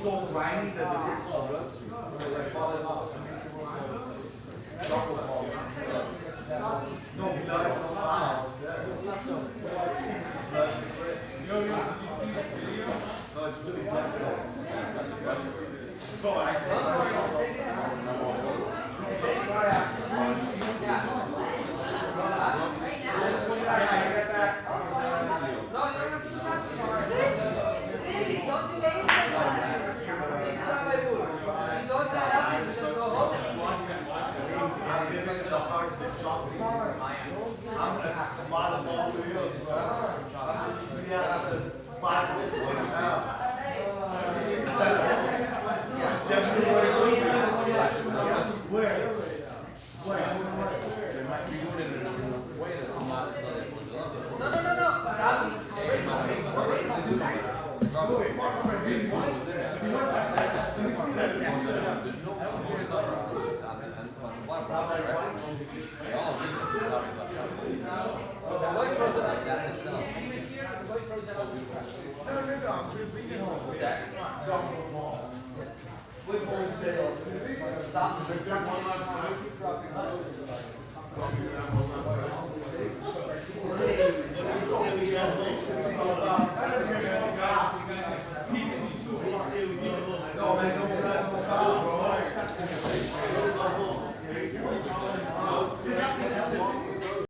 So grimy that it gets all rusty. Because I fall in love. Chocolate ball. No blood, no foul. No, it's really difficult. So I'm giving it a hard to jump to. I'm a lot of balls to you. I'm just the 5 this one now. 7 where? They might be doing it in a way that's not Stop.